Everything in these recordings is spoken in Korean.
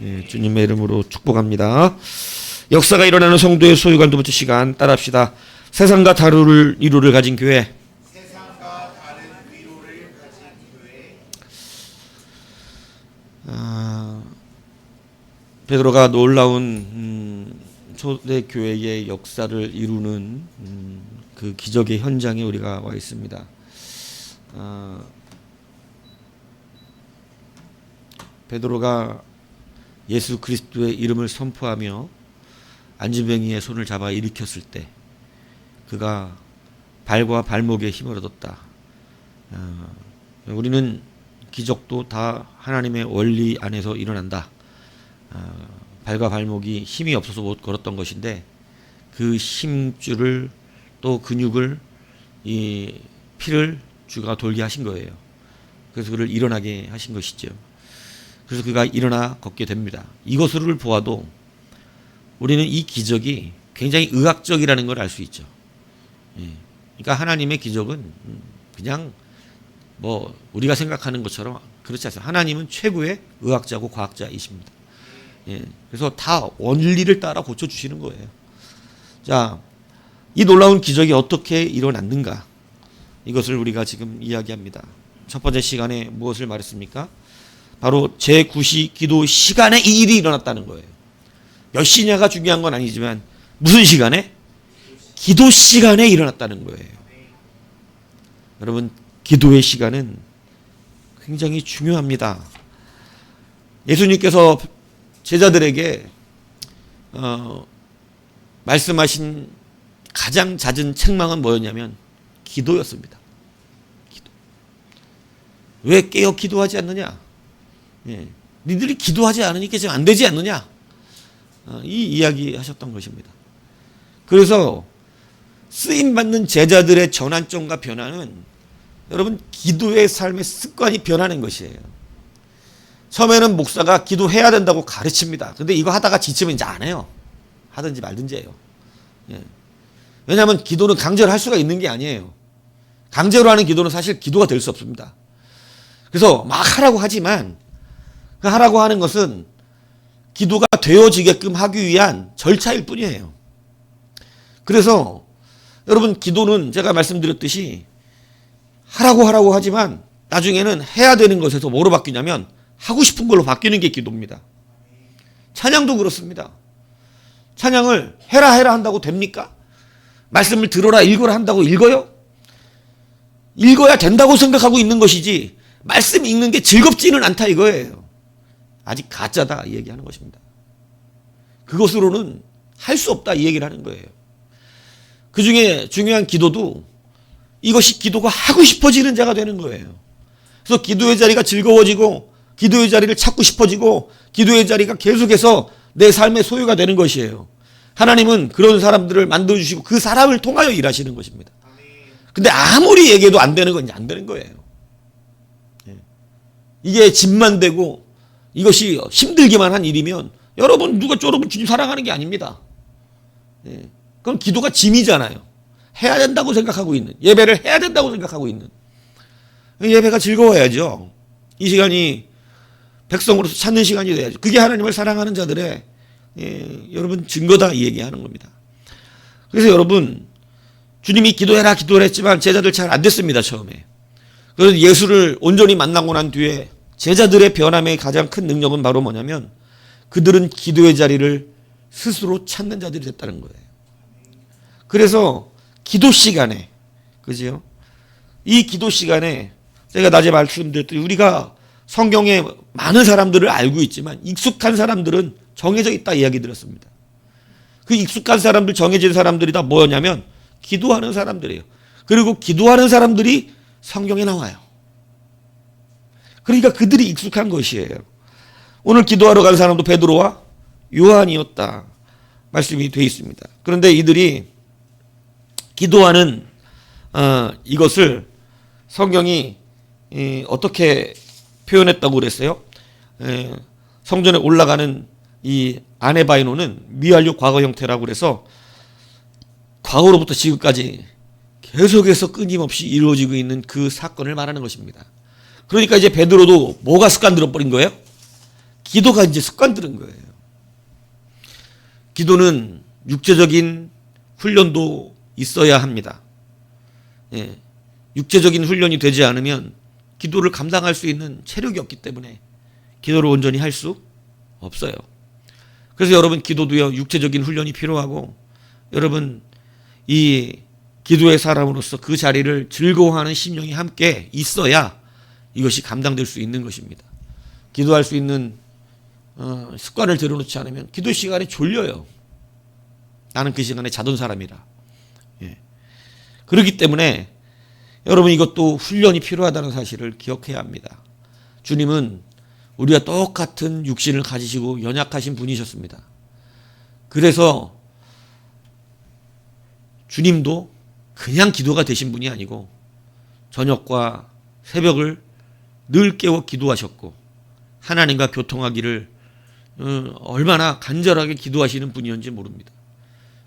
예, 주님의 이름으로 축복합니다. 역사가 일어나는 성도의 소유관 두 번째 시간 따라합시다. 세상과 다른 위로를 가진 교회. 베드로가 놀라운 초대교회의 역사를 이루는 그 기적의 현장에 우리가 와 있습니다. 베드로가 예수 그리스도의 이름을 선포하며 안진뱅이의 손을 잡아 일으켰을 때 그가 발과 발목에 힘을 얻었다. 우리는 기적도 다 하나님의 원리 안에서 일어난다. 발과 발목이 힘이 없어서 못 걸었던 것인데 그 힘줄을 또 근육을 이 피를 주가 돌게 하신 거예요. 그래서 그를 일어나게 하신 것이죠. 그래서 그가 일어나 걷게 됩니다. 이것을 보아도 우리는 이 기적이 굉장히 의학적이라는 걸 알 수 있죠. 그러니까 하나님의 기적은 그냥 뭐 우리가 생각하는 것처럼 그렇지 않습니다. 하나님은 최고의 의학자고 과학자이십니다. 그래서 다 원리를 따라 고쳐주시는 거예요. 자, 이 놀라운 기적이 어떻게 일어났는가? 이것을 우리가 지금 이야기합니다. 첫 번째 시간에 무엇을 말했습니까? 바로 제9시 기도 시간에 이 일이 일어났다는 거예요. 몇 시냐가 중요한 건 아니지만 무슨 시간에? 기도 시간에 일어났다는 거예요. 여러분, 기도의 시간은 굉장히 중요합니다. 예수님께서 제자들에게 말씀하신 가장 잦은 책망은 뭐였냐면 기도였습니다. 기도. 왜 깨어 기도하지 않느냐? 니들이 기도하지 않으니까 지금 안 되지 않느냐? 이 이야기 하셨던 것입니다. 그래서 쓰임받는 제자들의 전환점과 변화는 여러분 기도의 삶의 습관이 변하는 것이에요. 처음에는 목사가 기도해야 된다고 가르칩니다. 근데 이거 하다가 지치면 이제 안 해요. 하든지 말든지 해요. 왜냐하면 기도는 강제로 할 수가 있는 게 아니에요. 강제로 하는 기도는 사실 기도가 될 수 없습니다. 그래서 막 하라고 하지만 그 하라고 하는 것은 기도가 되어지게끔 하기 위한 절차일 뿐이에요. 그래서 여러분 기도는 제가 말씀드렸듯이 하라고 하지만 나중에는 해야 되는 것에서 뭐로 바뀌냐면 하고 싶은 걸로 바뀌는 게 기도입니다. 찬양도 그렇습니다. 찬양을 해라 한다고 됩니까? 말씀을 들어라 읽어라 한다고 읽어요? 읽어야 된다고 생각하고 있는 것이지 말씀 읽는 게 즐겁지는 않다 이거예요. 아직 가짜다 이 얘기하는 것입니다. 그것으로는 할 수 없다 이 얘기를 하는 거예요. 그 중에 중요한 기도도 이것이 기도가 하고 싶어지는 자가 되는 거예요. 그래서 기도의 자리가 즐거워지고 기도의 자리를 찾고 싶어지고 기도의 자리가 계속해서 내 삶의 소유가 되는 것이에요. 하나님은 그런 사람들을 만들어주시고 그 사람을 통하여 일하시는 것입니다. 근데 아무리 얘기해도 안 되는 건 안 되는 거예요. 이게 집만 되고 이것이 힘들기만 한 일이면 여러분 누가 여러분 주님 사랑하는 게 아닙니다. 그건 기도가 짐이잖아요. 해야 된다고 생각하고 있는 예배를 해야 된다고 생각하고 있는 예배가 즐거워야죠. 이 시간이 백성으로서 찾는 시간이 돼야죠. 그게 하나님을 사랑하는 자들의 여러분 증거다 이 얘기하는 겁니다. 그래서 여러분 주님이 기도해라 했지만 제자들 잘 안 됐습니다 처음에. 그래서 예수를 온전히 만나고 난 뒤에 제자들의 변함의 가장 큰 능력은 바로 뭐냐면 그들은 기도의 자리를 스스로 찾는 자들이 됐다는 거예요. 그래서 기도 시간에 그죠? 이 기도 시간에 제가 낮에 말씀드렸더니 우리가 성경에 많은 사람들을 알고 있지만 익숙한 사람들은 정해져 있다 이야기 드렸습니다. 그 익숙한 사람들 정해진 사람들이 다 뭐였냐면 기도하는 사람들이에요. 그리고 기도하는 사람들이 성경에 나와요. 그러니까 그들이 익숙한 것이에요. 오늘 기도하러 간 사람도 베드로와 요한이었다 말씀이 되어 있습니다. 그런데 이들이 기도하는 이것을 성경이 어떻게 표현했다고 그랬어요? 성전에 올라가는 이 아네바이노는 미완료 과거 형태라고 그래서 과거로부터 지금까지 계속해서 끊임없이 이루어지고 있는 그 사건을 말하는 것입니다. 그러니까 이제 베드로도 뭐가 습관 들어버린 거예요? 기도가 이제 습관 들은 거예요. 기도는 육체적인 훈련도 있어야 합니다. 예. 육체적인 훈련이 되지 않으면 기도를 감당할 수 있는 체력이 없기 때문에 기도를 온전히 할 수 없어요. 그래서 여러분 기도도요 육체적인 훈련이 필요하고 여러분 이 기도의 사람으로서 그 자리를 즐거워하는 심령이 함께 있어야 이것이 감당될 수 있는 것입니다. 기도할 수 있는 습관을 들여놓지 않으면 기도 시간에 졸려요. 나는 그 시간에 자던 사람이라. 예. 그렇기 때문에 여러분 이것도 훈련이 필요하다는 사실을 기억해야 합니다. 주님은 우리와 똑같은 육신을 가지시고 연약하신 분이셨습니다. 그래서 주님도 그냥 기도가 되신 분이 아니고 저녁과 새벽을 늘 깨워 기도하셨고 하나님과 교통하기를 얼마나 간절하게 기도하시는 분이었는지 모릅니다.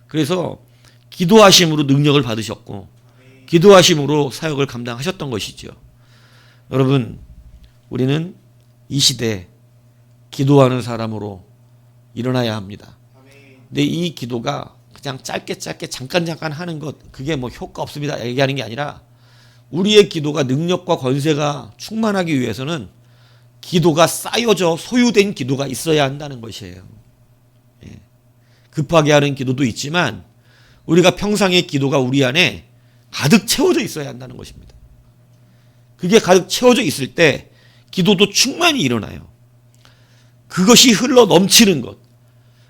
그래서 기도하심으로 능력을 받으셨고 기도하심으로 사역을 감당하셨던 것이죠. 여러분 우리는 이 시대에 기도하는 사람으로 일어나야 합니다. 근데 이 기도가 그냥 짧게 잠깐 하는 것 그게 뭐 효과 없습니다 얘기하는 게 아니라 우리의 기도가 능력과 권세가 충만하기 위해서는 기도가 쌓여져 소유된 기도가 있어야 한다는 것이에요. 예. 급하게 하는 기도도 있지만 우리가 평상의 기도가 우리 안에 가득 채워져 있어야 한다는 것입니다. 그게 가득 채워져 있을 때 기도도 충만히 일어나요. 그것이 흘러 넘치는 것,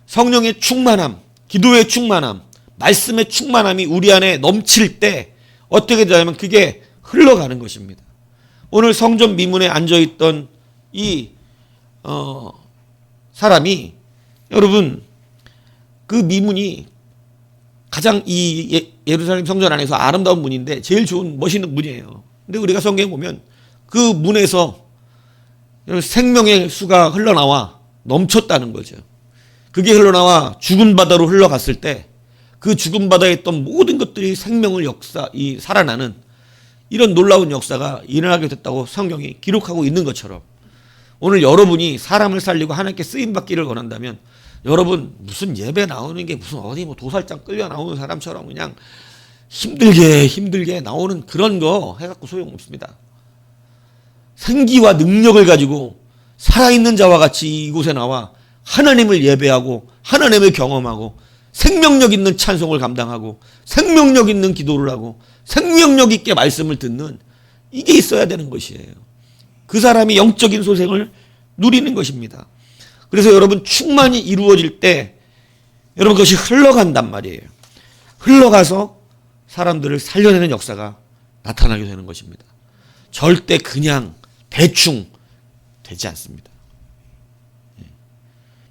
성령의 충만함, 기도의 충만함, 말씀의 충만함이 우리 안에 넘칠 때 어떻게 되냐면 그게 흘러가는 것입니다. 오늘 성전 미문에 앉아있던 이 사람이 여러분 그 미문이 가장 이 예루살렘 성전 안에서 아름다운 문인데 제일 좋은 멋있는 문이에요. 근데 우리가 성경에 보면 그 문에서 생명의 수가 흘러나와 넘쳤다는 거죠. 그게 흘러나와 죽은 바다로 흘러갔을 때 그 죽은 바다에 있던 모든 것들이 생명을 살아나는 이런 놀라운 역사가 일어나게 됐다고 성경이 기록하고 있는 것처럼 오늘 여러분이 사람을 살리고 하나님께 쓰임받기를 원한다면 여러분 무슨 예배 나오는 게 무슨 어디 뭐 도살장 끌려 나오는 사람처럼 그냥 힘들게 나오는 그런 거 해갖고 소용없습니다. 생기와 능력을 가지고 살아있는 자와 같이 이곳에 나와 하나님을 예배하고 하나님을 경험하고 생명력 있는 찬송을 감당하고 생명력 있는 기도를 하고 생명력 있게 말씀을 듣는 이게 있어야 되는 것이에요. 그 사람이 영적인 소생을 누리는 것입니다. 그래서 여러분 충만히 이루어질 때 여러분 그것이 흘러간단 말이에요. 흘러가서 사람들을 살려내는 역사가 나타나게 되는 것입니다. 절대 그냥 대충 되지 않습니다.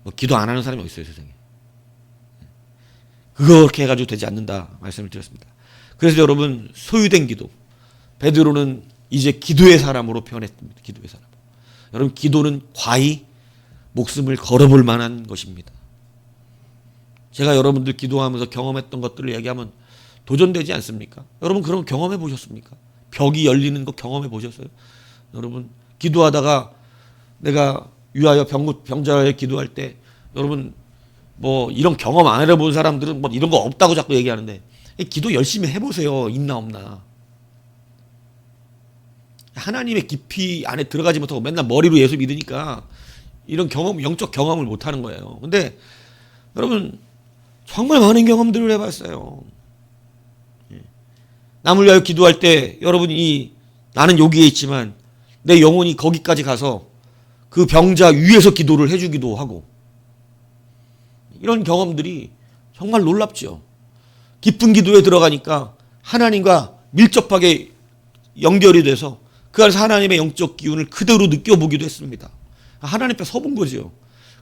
뭐 기도 안 하는 사람이 어디 있어요 세상에. 그렇게 해가지고 되지 않는다 말씀을 드렸습니다. 그래서 여러분 소유된 기도 베드로는 이제 기도의 사람으로 표현했습니다. 기도의 사람. 여러분 기도는 과히 목숨을 걸어볼 만한 것입니다. 제가 여러분들 기도하면서 경험했던 것들을 얘기하면 도전되지 않습니까? 여러분 그런 거 경험해 보셨습니까? 벽이 열리는 거 경험해 보셨어요? 여러분 기도하다가 내가 위하여 병자에 기도할 때 여러분 뭐 이런 경험 안 해본 사람들은 뭐 이런 거 없다고 자꾸 얘기하는데 기도 열심히 해보세요. 있나 없나. 하나님의 깊이 안에 들어가지 못하고 맨날 머리로 예수 믿으니까 이런 경험, 영적 경험을 못하는 거예요. 근데 여러분 정말 많은 경험들을 해봤어요. 남을 위하여 기도할 때 여러분이 나는 여기에 있지만 내 영혼이 거기까지 가서 그 병자 위에서 기도를 해주기도 하고 이런 경험들이 정말 놀랍죠. 깊은 기도에 들어가니까 하나님과 밀접하게 연결이 돼서 그 안에서 하나님의 영적 기운을 그대로 느껴보기도 했습니다. 하나님 앞에 서본 거죠.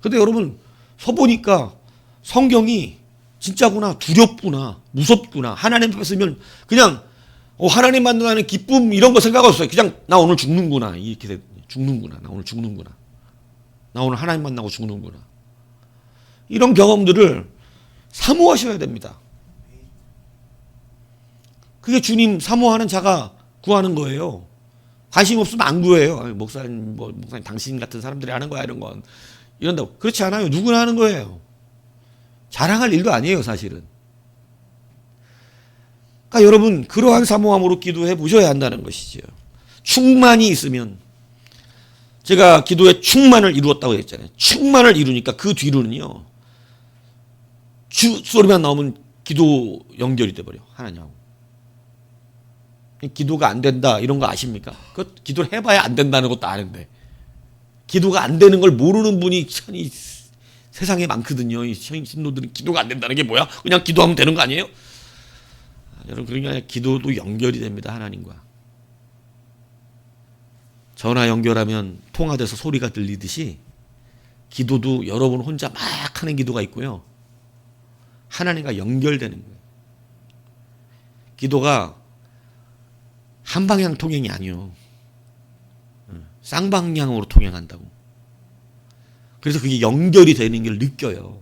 근데 여러분 서보니까 성경이 진짜구나, 두렵구나, 무섭구나. 하나님 앞에 서면 그냥 하나님 만나는 기쁨 이런 거 생각 없어요. 그냥 나 오늘 죽는구나. 이렇게 죽는구나. 나 오늘 죽는구나. 나 오늘 하나님 만나고 죽는구나. 이런 경험들을 사모하셔야 됩니다. 그게 주님 사모하는 자가 구하는 거예요. 관심 없으면 안 구해요. 목사님 당신 같은 사람들이 하는 거야 이런 건. 이런다고. 그렇지 않아요. 누구나 하는 거예요. 자랑할 일도 아니에요, 사실은. 그러니까 여러분, 그러한 사모함으로 기도해 보셔야 한다는 것이죠. 충만이 있으면, 제가 기도에 충만을 이루었다고 했잖아요. 충만을 이루니까 그 뒤로는요, 주 소리만 나오면 기도 연결이 돼버려, 하나님하고. 기도가 안 된다, 이런 거 아십니까? 그 기도를 해봐야 안 된다는 것도 아는데, 기도가 안 되는 걸 모르는 분이 참 이 세상에 많거든요. 이 신도들은 기도가 안 된다는 게 뭐야? 그냥 기도하면 되는 거 아니에요? 여러분, 그런 게 아니라 기도도 연결이 됩니다, 하나님과. 전화 연결하면 통화돼서 소리가 들리듯이 기도도 여러분 혼자 막 하는 기도가 있고요. 하나님과 연결되는 거예요. 기도가 한 방향 통행이 아니요. 쌍방향으로 통행한다고. 그래서 그게 연결이 되는 걸 느껴요.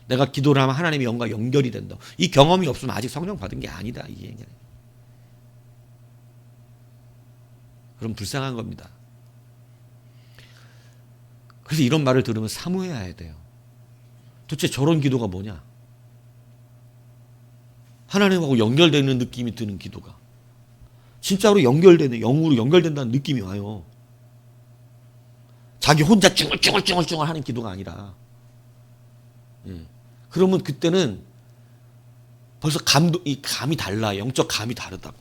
내가 기도를 하면 하나님의 영과 연결이 된다. 이 경험이 없으면 아직 성령 받은 게 아니다. 이 얘기는. 그럼 불쌍한 겁니다. 그래서 이런 말을 들으면 사모해야 돼요. 도대체 저런 기도가 뭐냐? 하나님하고 연결되는 느낌이 드는 기도가. 진짜로 연결되는, 영으로 연결된다는 느낌이 와요. 자기 혼자 쭈글쭈글 하는 기도가 아니라. 예. 그러면 그때는 벌써 이 감이 달라. 영적 감이 다르다고.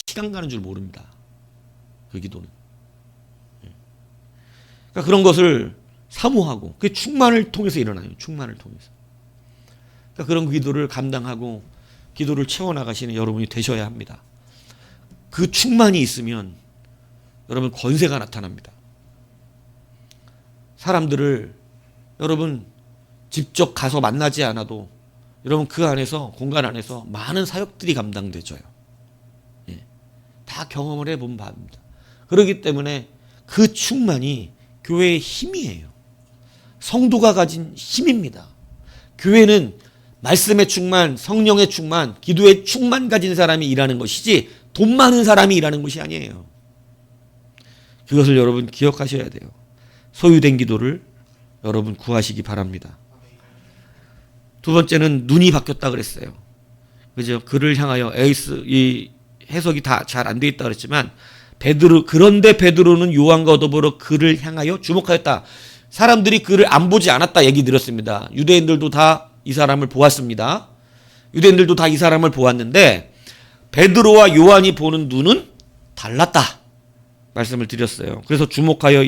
시간 가는 줄 모릅니다. 그 기도는. 예. 그러니까 그런 것을 사모하고, 그게 충만을 통해서 일어나요. 충만을 통해서. 그러니까 그런 기도를 감당하고 기도를 채워나가시는 여러분이 되셔야 합니다. 그 충만이 있으면 여러분 권세가 나타납니다. 사람들을 여러분 직접 가서 만나지 않아도 여러분 그 안에서, 공간 안에서 많은 사역들이 감당되져요. 예. 다 경험을 해본 바입니다. 그렇기 때문에 그 충만이 교회의 힘이에요. 성도가 가진 힘입니다. 교회는 말씀의 충만, 성령의 충만, 기도의 충만 가진 사람이 일하는 것이지 돈 많은 사람이 일하는 것이 아니에요. 그것을 여러분 기억하셔야 돼요. 소유된 기도를 여러분 구하시기 바랍니다. 두 번째는 눈이 바뀌었다 그랬어요. 그죠? 그를 향하여 이 해석이 다 잘 안 돼 있다 그랬지만 그런데 베드로는 요한과 더불어 그를 향하여 주목하였다. 사람들이 그를 안 보지 않았다 얘기 들었습니다. 유대인들도 다 이 사람을 보았습니다. 유대인들도 다 이 사람을 보았는데 베드로와 요한이 보는 눈은 달랐다 말씀을 드렸어요. 그래서 주목하여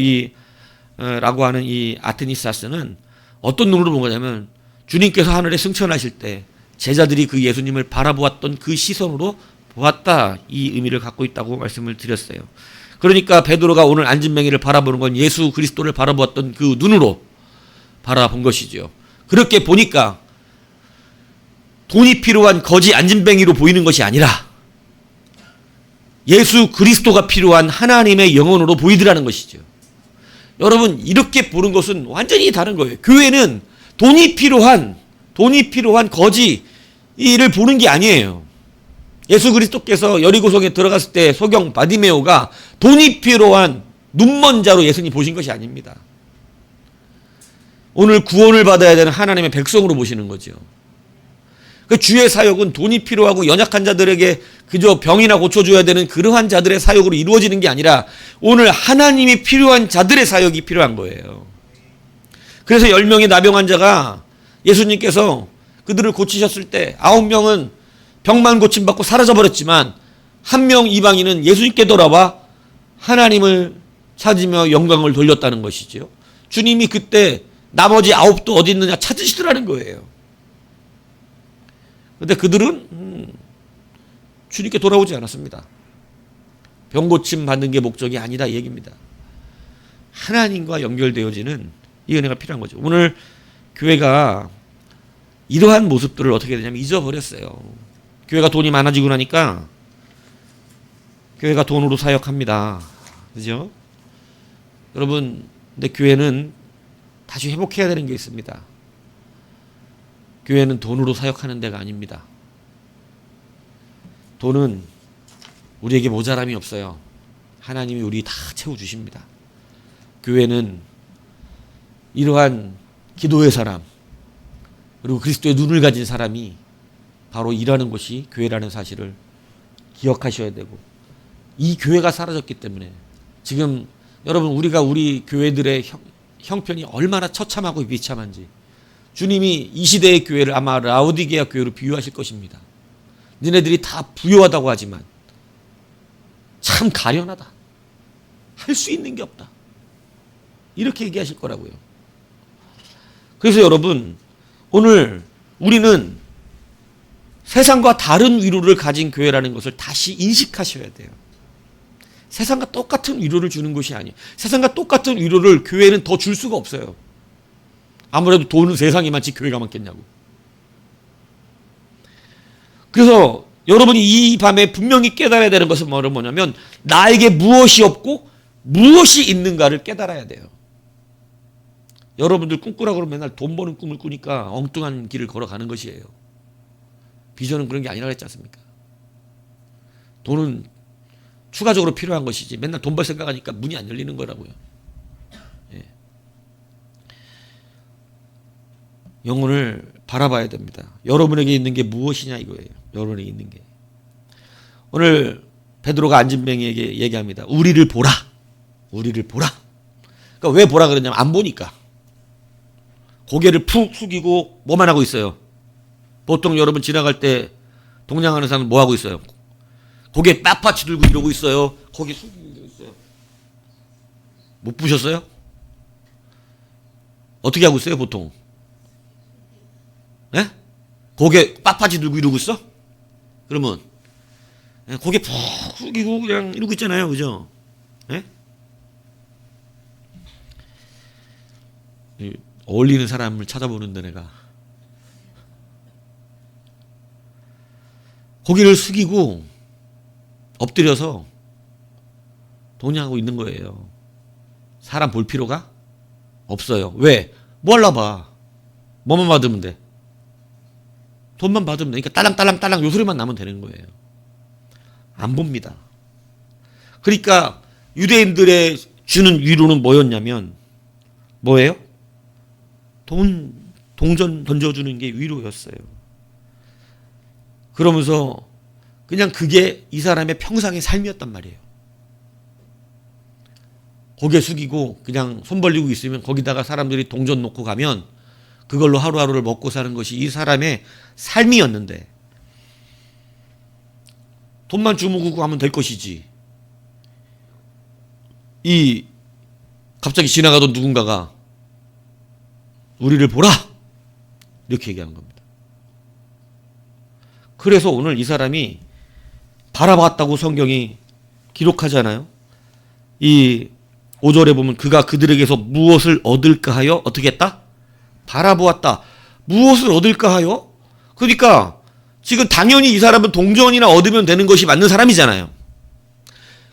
라고 하는 이 아테니사스는 어떤 눈으로 본 거냐면 주님께서 하늘에 승천하실 때 제자들이 그 예수님을 바라보았던 그 시선으로 보았다, 이 의미를 갖고 있다고 말씀을 드렸어요. 그러니까 베드로가 오늘 안진뱅이를 바라보는 건 예수 그리스도를 바라보았던 그 눈으로 바라본 것이죠. 그렇게 보니까 돈이 필요한 거지 안진뱅이로 보이는 것이 아니라 예수 그리스도가 필요한 하나님의 영혼으로 보이더라는 것이죠. 여러분, 이렇게 보는 것은 완전히 다른 거예요. 교회는 돈이 필요한 거지를 보는 게 아니에요. 예수 그리스도께서 여리고성에 들어갔을 때 소경 바디메오가 돈이 필요한 눈먼 자로 예수님 보신 것이 아닙니다. 오늘 구원을 받아야 되는 하나님의 백성으로 보시는 거죠. 그 주의 사역은 돈이 필요하고 연약한 자들에게 그저 병이나 고쳐줘야 되는 그러한 자들의 사역으로 이루어지는 게 아니라 오늘 하나님이 필요한 자들의 사역이 필요한 거예요. 그래서 10명의 나병 환자가 예수님께서 그들을 고치셨을 때 9명은 병만 고침받고 사라져버렸지만 1명 이방인은 예수님께 돌아와 하나님을 찾으며 영광을 돌렸다는 것이죠. 주님이 그때 나머지 9도 어디 있느냐 찾으시더라는 거예요. 그런데 그들은 주님께 돌아오지 않았습니다. 병 고침 받는 게 목적이 아니다 이 얘기입니다. 하나님과 연결되어지는 이 은혜가 필요한 거죠. 오늘 교회가 이러한 모습들을 어떻게 되냐면 잊어버렸어요. 교회가 돈이 많아지고 나니까 교회가 돈으로 사역합니다. 그죠? 여러분, 근데 교회는 다시 회복해야 되는 게 있습니다. 교회는 돈으로 사역하는 데가 아닙니다. 돈은 우리에게 모자람이 없어요. 하나님이 우리 다 채워주십니다. 교회는 이러한 기도의 사람, 그리고 그리스도의 눈을 가진 사람이 바로 일하는 곳이 교회라는 사실을 기억하셔야 되고, 이 교회가 사라졌기 때문에 지금 여러분 우리가 우리 교회들의 형편이 얼마나 처참하고 비참한지 주님이 이 시대의 교회를 아마 라오디게아 교회로 비유하실 것입니다. 너네들이 다 부유하다고 하지만 참 가련하다. 할 수 있는 게 없다. 이렇게 얘기하실 거라고요. 그래서 여러분, 오늘 우리는 세상과 다른 위로를 가진 교회라는 것을 다시 인식하셔야 돼요. 세상과 똑같은 위로를 주는 것이 아니에요. 세상과 똑같은 위로를 교회는 더 줄 수가 없어요. 아무래도 돈은 세상이 많지 교회가 많겠냐고. 그래서 여러분이 이 밤에 분명히 깨달아야 되는 것은 뭐냐면 나에게 무엇이 없고 무엇이 있는가를 깨달아야 돼요. 여러분들 꿈꾸라고 그러면 맨날 돈 버는 꿈을 꾸니까 엉뚱한 길을 걸어가는 것이에요. 비전은 그런 게 아니라 그랬지 않습니까? 돈은 추가적으로 필요한 것이지 맨날 돈 벌 생각하니까 문이 안 열리는 거라고요. 예. 영혼을 바라봐야 됩니다. 여러분에게 있는 게 무엇이냐 이거예요. 여러분에게 있는 게. 오늘 베드로가 안진뱅이에게 얘기합니다. 우리를 보라. 우리를 보라. 그러니까 왜 보라 그러냐면 안 보니까. 고개를 푹 숙이고 뭐만 하고 있어요. 보통 여러분 지나갈 때 동냥하는 사람은 뭐 하고 있어요? 고개 빳빳이 들고 이러고 있어요. 고개 숙이고 있어요. 못 보셨어요? 어떻게 하고 있어요 보통? 네? 고개 빳빳이 들고 이러고 있어? 그러면 고개 푹 숙이고 그냥 이러고 있잖아요. 그죠? 네? 어울리는 사람을 찾아보는데 내가 고개를 숙이고 엎드려서 동냥하고 있는 거예요. 사람 볼 필요가 없어요. 왜? 뭐 하려 봐. 뭐만 받으면 돼. 돈만 받으면 되니까 딸랑딸랑딸랑 요 소리만 나면 되는 거예요. 안 봅니다. 그러니까 유대인들의 주는 위로는 뭐였냐면 뭐예요? 동전 던져주는 게 위로였어요. 그러면서 그냥 그게 이 사람의 평상의 삶이었단 말이에요. 고개 숙이고 그냥 손 벌리고 있으면 거기다가 사람들이 동전 놓고 가면 그걸로 하루하루를 먹고 사는 것이 이 사람의 삶이었는데 돈만 주무고 하면 될 것이지. 이 갑자기 지나가던 누군가가 우리를 보라! 이렇게 얘기하는 겁니다. 그래서 오늘 이 사람이 바라봤다고 성경이 기록하잖아요. 이 5절에 보면 그가 그들에게서 무엇을 얻을까 하여 어떻게 했다? 바라보았다. 무엇을 얻을까 하여? 그러니까 지금 당연히 이 사람은 동전이나 얻으면 되는 것이 맞는 사람이잖아요.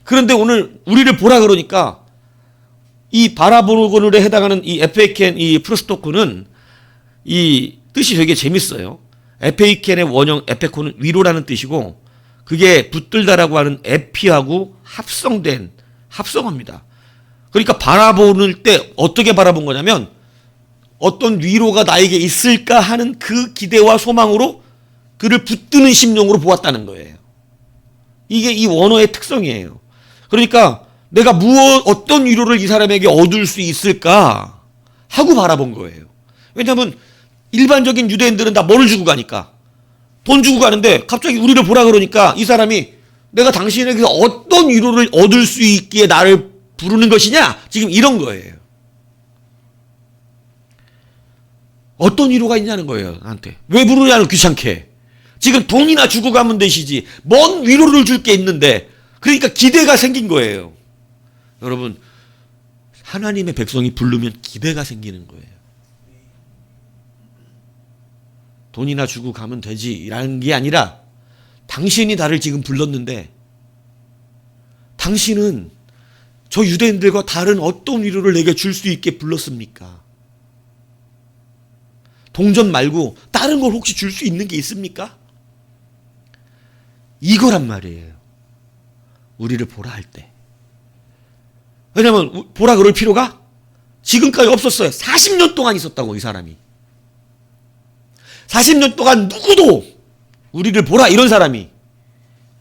그런데 오늘 우리를 보라 그러니까 이 바라보는에 해당하는 이 에페이켄 이 프로스토크는 이 뜻이 되게 재밌어요. 에페이켄의 원형 에페코는 위로라는 뜻이고 그게 붙들다라고 하는 에피하고 합성어입니다. 그러니까 바라보는 때 어떻게 바라본 거냐면 어떤 위로가 나에게 있을까 하는 그 기대와 소망으로 그를 붙드는 심령으로 보았다는 거예요. 이게 이 원어의 특성이에요. 그러니까 내가 어떤 위로를 이 사람에게 얻을 수 있을까 하고 바라본 거예요. 왜냐하면 일반적인 유대인들은 다 뭐를 주고 가니까 돈 주고 가는데 갑자기 우리를 보라 그러니까 이 사람이 내가 당신에게서 어떤 위로를 얻을 수 있기에 나를 부르는 것이냐 지금 이런 거예요. 어떤 위로가 있냐는 거예요 나한테. 왜 부르냐는 귀찮게. 지금 돈이나 주고 가면 되시지 뭔 위로를 줄 게 있는데. 그러니까 기대가 생긴 거예요. 여러분 하나님의 백성이 부르면 기대가 생기는 거예요. 돈이나 주고 가면 되지라는 게 아니라 당신이 나를 지금 불렀는데 당신은 저 유대인들과 다른 어떤 위로를 내게 줄 수 있게 불렀습니까? 동전 말고 다른 걸 혹시 줄 수 있는 게 있습니까? 이거란 말이에요. 우리를 보라 할 때. 왜냐면 보라 그럴 필요가 지금까지 없었어요. 40년 동안 있었다고, 이 사람이. 40년 동안 누구도 우리를 보라 이런 사람이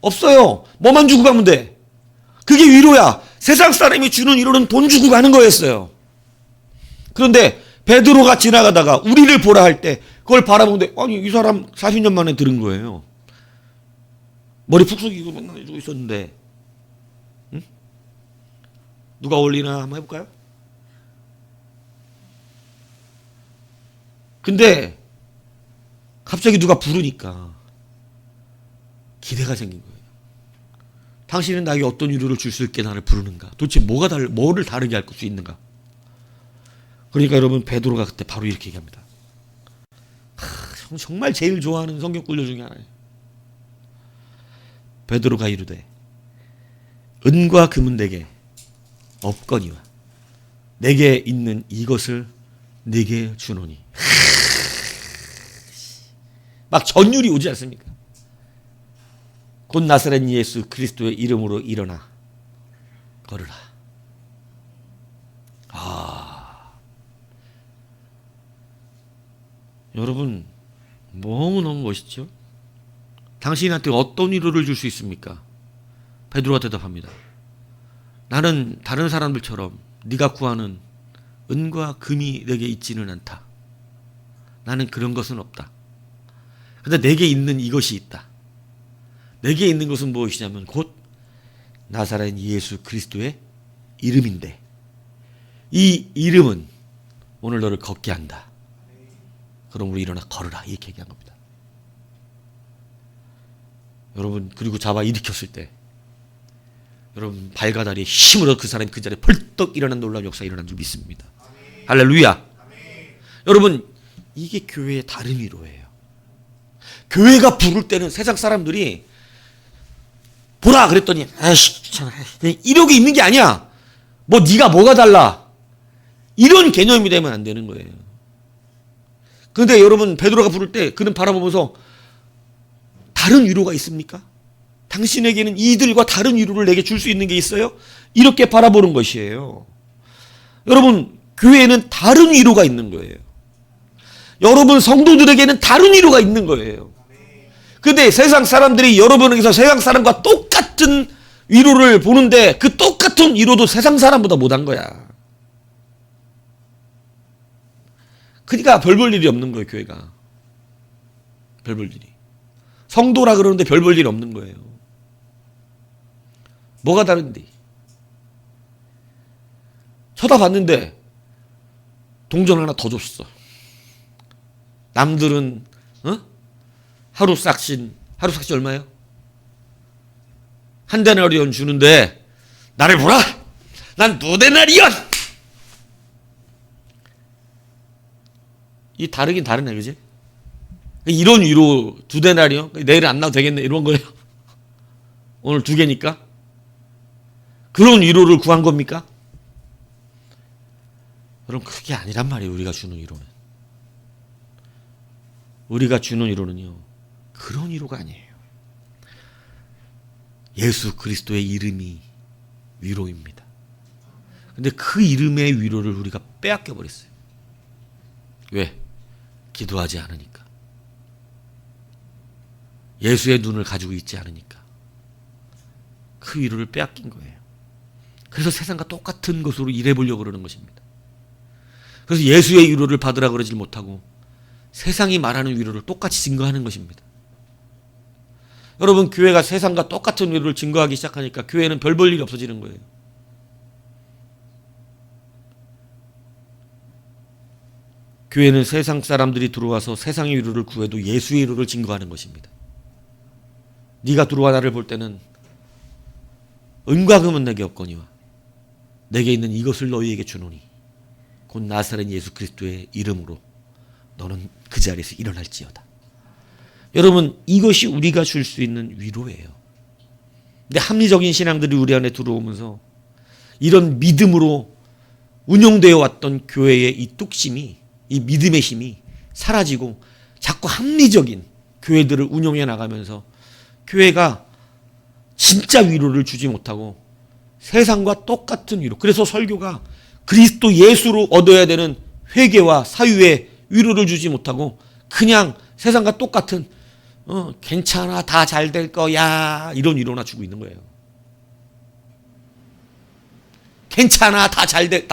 없어요. 뭐만 주고 가면 돼. 그게 위로야. 세상 사람이 주는 위로는 돈 주고 가는 거였어요. 그런데 베드로가 지나가다가 우리를 보라 할 때 그걸 바라보는데, 아니 이 사람 40년 만에 들은 거예요. 머리 푹 숙이고 맨날 해주고 있었는데, 응? 누가 어울리나 한번 해볼까요? 근데 갑자기 누가 부르니까 기대가 생긴 거예요. 당신은 나에게 어떤 위로를 줄 수 있게 나를 부르는가? 도대체 뭐를 다르게 할 수 있는가? 그러니까 여러분, 베드로가 그때 바로 이렇게 얘기합니다. 정말 제일 좋아하는 성경 구절 중에 하나예요. 베드로가 이르되 은과 금은 내게 없거니와 내게 있는 이것을 네게 주노니. 막 전율이 오지 않습니까? 곧 나사렛 예수 그리스도의 이름으로 일어나 걸으라. 여러분, 너무너무 멋있죠? 당신한테 어떤 위로를 줄 수 있습니까? 베드로가 대답합니다. 나는 다른 사람들처럼 네가 구하는 은과 금이 내게 있지는 않다. 나는 그런 것은 없다. 근데 내게 있는 이것이 있다. 내게 있는 것은 무엇이냐면 곧 나사렛 예수 그리스도의 이름인데, 이 이름은 오늘 너를 걷게 한다. 그러므로 일어나 걸으라. 이렇게 얘기한 겁니다. 여러분, 그리고 잡아 일으켰을 때 여러분 발과 다리에 힘으로 그 사람이 그 자리에 벌떡 일어난 놀라운 역사가 일어난 줄 믿습니다. 할렐루야. 여러분, 이게 교회의 다른 위로예요. 교회가 부를 때는 세상 사람들이 보라 그랬더니 아이씨 귀찮아 이러고 있는 게 아니야. 뭐 네가 뭐가 달라, 이런 개념이 되면 안 되는 거예요. 그런데 여러분, 베드로가 부를 때 그는 바라보면서 다른 위로가 있습니까? 당신에게는 이들과 다른 위로를 내게 줄 수 있는 게 있어요? 이렇게 바라보는 것이에요. 여러분, 교회에는 다른 위로가 있는 거예요. 여러분 성도들에게는 다른 위로가 있는 거예요. 그런데 세상 사람들이 여러분에게서 세상 사람과 똑같은 위로를 보는데 그 똑같은 위로도 세상 사람보다 못한 거야. 그러니까 별 볼 일이 없는 거예요, 교회가. 별 볼 일이. 성도라 그러는데 별 볼 일이 없는 거예요. 뭐가 다른데? 쳐다봤는데 동전 하나 더 줬어. 남들은 하루 싹신 얼마예요? 한 데나리온 주는데 나를 보라! 난 2데나리온! 이 다르긴 다르네, 그지? 이런 위로 2데나리온? 내일 안 나도 되겠네, 이런 거예요. 오늘 2개니까? 그런 위로를 구한 겁니까? 여러분, 그게 아니란 말이에요, 우리가 주는 위로는. 우리가 주는 위로는요, 그런 위로가 아니에요. 예수 그리스도의 이름이 위로입니다. 근데 그 이름의 위로를 우리가 빼앗겨 버렸어요. 왜? 기도하지 않으니까. 예수의 눈을 가지고 있지 않으니까. 그 위로를 빼앗긴 거예요. 그래서 세상과 똑같은 것으로 일해보려고 그러는 것입니다. 그래서 예수의 위로를 받으라 그러질 못하고 세상이 말하는 위로를 똑같이 증거하는 것입니다. 여러분, 교회가 세상과 똑같은 위로를 증거하기 시작하니까 교회는 별 볼 일이 없어지는 거예요. 교회는 세상 사람들이 들어와서 세상의 위로를 구해도 예수의 위로를 증거하는 것입니다. 네가 들어와 나를 볼 때는 은과 금은 내게 없거니와 내게 있는 이것을 너희에게 주노니 곧 나사렛 예수 그리스도의 이름으로 너는 그 자리에서 일어날지어다. 여러분, 이것이 우리가 줄 수 있는 위로예요. 근데 합리적인 신앙들이 우리 안에 들어오면서 이런 믿음으로 운영되어 왔던 교회의 이 뚝심이, 이 믿음의 힘이 사라지고 자꾸 합리적인 교회들을 운영해 나가면서 교회가 진짜 위로를 주지 못하고 세상과 똑같은 위로. 그래서 설교가 그리스도 예수로 얻어야 되는 회개와 사유의 위로를 주지 못하고 그냥 세상과 똑같은 괜찮아 다 잘 될 거야 이런 위로나 주고 있는 거예요. 괜찮아 다 잘 돼?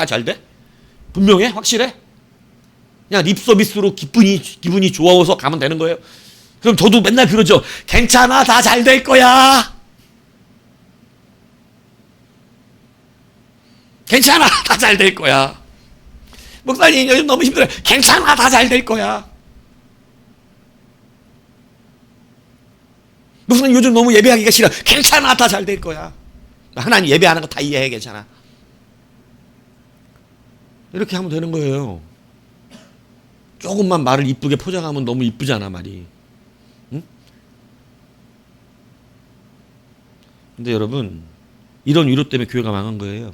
분명해? 확실해? 그냥 립 서비스로 기분이 좋아서 가면 되는 거예요. 그럼 저도 맨날 그러죠. 괜찮아 다 잘 될 거야. 괜찮아 다 잘 될 거야. 목사님 요즘 너무 힘들어요. 괜찮아 다 잘 될 거야. 목사님 요즘 너무 예배하기가 싫어. 괜찮아 다 잘 될 거야. 하나님 예배하는 거 다 이해해. 괜찮아. 이렇게 하면 되는 거예요. 조금만 말을 이쁘게 포장하면 너무 이쁘잖아 말이. 응? 근데 여러분 이런 위로 때문에 교회가 망한 거예요.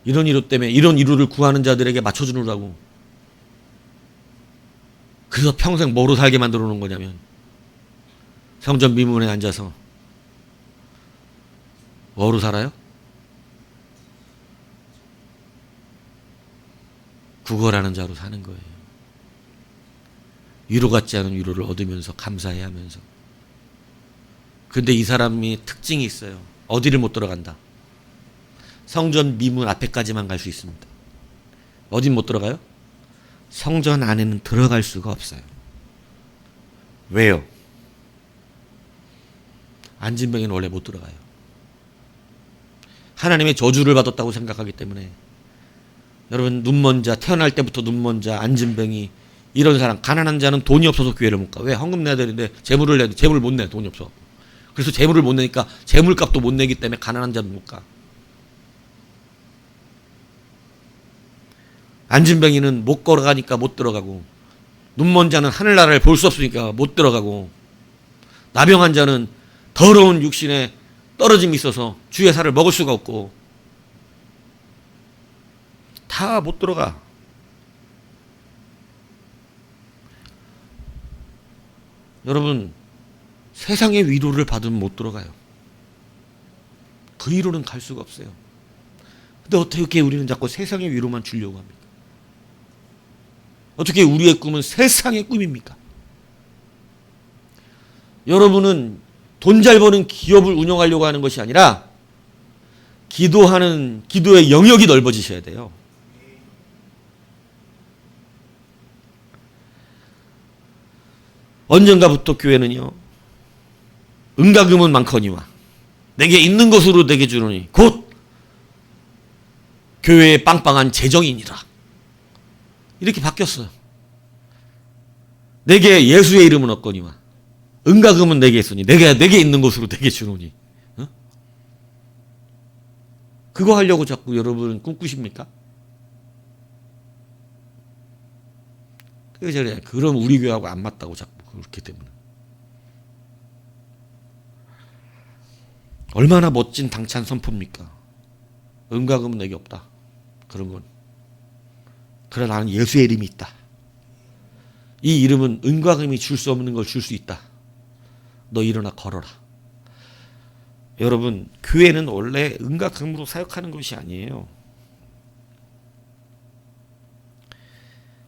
이런 위로 때문에 이런 위로를 구하는 자들에게 맞춰주느라고. 그래서 평생 뭐로 살게 만들어 놓은 거냐면 성전 미문에 앉아서 뭐로 살아요? 구걸하는 자로 사는 거예요. 위로 같지 않은 위로를 얻으면서 감사해 하면서. 근데 이 사람이 특징이 있어요. 어디를 못 들어간다. 성전 미문 앞에까지만 갈 수 있습니다. 어딘 못 들어가요? 성전 안에는 들어갈 수가 없어요. 왜요? 안진뱅이는 원래 못 들어가요. 하나님의 저주를 받았다고 생각하기 때문에. 여러분 눈먼 자, 태어날 때부터 눈먼 자, 안진뱅이 이런 사람, 가난한 자는 돈이 없어서 교회를 못 가. 왜? 헌금 내야 되는데 재물을 내야 돼. 재물 못 내. 돈이 없어. 그래서 재물을 못 내니까 재물값도 못 내기 때문에 가난한 자도 못 가. 안진뱅이는 못 걸어가니까 못 들어가고, 눈먼 자는 하늘나라를 볼 수 없으니까 못 들어가고, 나병한 자는 더러운 육신에 떨어짐이 있어서 주의 살을 먹을 수가 없고, 다 못 들어가. 여러분 세상의 위로를 받으면 못 들어가요. 그 위로는 갈 수가 없어요. 근데 어떻게 우리는 자꾸 세상의 위로만 주려고 합니까? 어떻게 우리의 꿈은 세상의 꿈입니까? 여러분은 돈 잘 버는 기업을 운영하려고 하는 것이 아니라 기도의 영역이 넓어지셔야 돼요. 언젠가부터 교회는요, 은과 금은 많거니와 내게 있는 것으로 내게 주노니 곧 교회의 빵빵한 재정이니라. 이렇게 바뀌었어요. 내게 예수의 이름은 없거니와 은과 금은 내게 있으니 내게 있는 것으로 내게 주노니. 어? 그거 하려고 자꾸 여러분 꿈꾸십니까? 그럼 우리 교회하고 안 맞다고 자꾸 그렇기 때문에. 얼마나 멋진 당찬 선포입니까? 은과 금은 내게 없다. 그런 건. 그러나 나는 예수의 이름이 있다. 이 이름은 은과 금이 줄 수 없는 걸 줄 수 있다. 너 일어나 걸어라. 여러분 교회는 원래 은과 금으로 사역하는 것이 아니에요.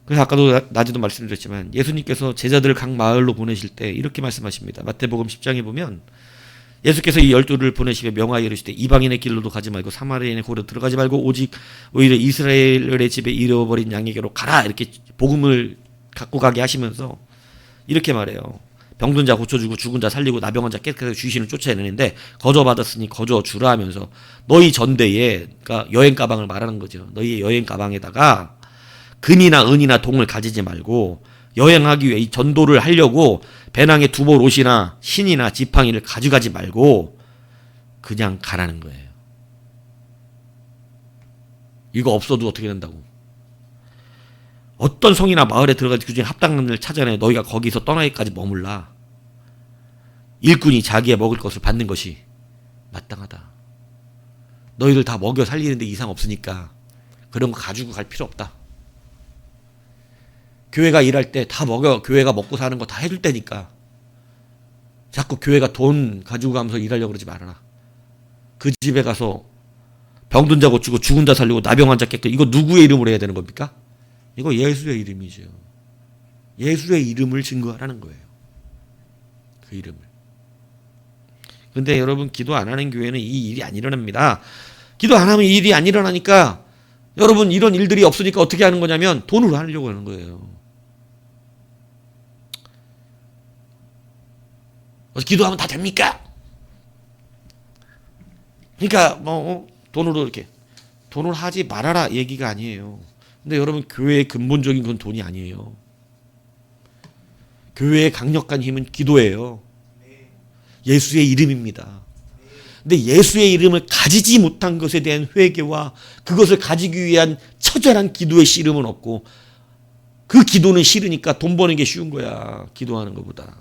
그래서 아까도 낮에도 말씀드렸지만 예수님께서 제자들을 각 마을로 보내실 때 이렇게 말씀하십니다. 마태복음 10장에 보면 예수께서 이 12를 보내시며 명하여 이르시되 이방인의 길로도 가지 말고 사마리아인의 고로 들어가지 말고 오직 오히려 이스라엘의 집에 잃어버린 양에게로 가라. 이렇게 복음을 갖고 가게 하시면서 이렇게 말해요. 병든 자 고쳐주고 죽은 자 살리고 나병한 자 깨끗하게 주시는 쫓아내는데 거저 받았으니 거저 주라 하면서 너희 전대에, 그러니까 여행 가방을 말하는 거죠. 너희의 여행 가방에다가 금이나 은이나 동을 가지지 말고 여행하기 위해 이 전도를 하려고 배낭에 두벌 옷이나 신이나 지팡이를 가져가지 말고 그냥 가라는 거예요. 이거 없어도 어떻게 된다고? 어떤 성이나 마을에 들어가서 그중에 합당한 데를 찾아내 너희가 거기서 떠나기까지 머물라. 일꾼이 자기의 먹을 것을 받는 것이 마땅하다. 너희를 다 먹여 살리는데 이상 없으니까 그런 거 가지고 갈 필요 없다. 교회가 일할 때 다 교회가 먹고 사는 거 다 해줄 때니까 자꾸 교회가 돈 가지고 가면서 일하려고 그러지 말아라. 그 집에 가서 병든 자 고치고 죽은 자 살리고 나병 환자 깨끗, 이거 누구의 이름으로 해야 되는 겁니까? 이거 예수의 이름이죠. 예수의 이름을 증거하라는 거예요. 그 이름을. 근데 여러분, 기도 안 하는 교회는 이 일이 안 일어납니다. 기도 안 하면 이 일이 안 일어나니까 여러분, 이런 일들이 없으니까 어떻게 하는 거냐면 돈으로 하려고 하는 거예요. 기도하면 다 됩니까? 그러니까 뭐 돈으로 이렇게, 돈을 하지 말아라 얘기가 아니에요. 근데 여러분, 교회의 근본적인 건 돈이 아니에요. 교회의 강력한 힘은 기도예요. 예수의 이름입니다. 근데 예수의 이름을 가지지 못한 것에 대한 회개와 그것을 가지기 위한 처절한 기도의 씨름은 없고, 그 기도는 싫으니까 돈 버는 게 쉬운 거야, 기도하는 것보다.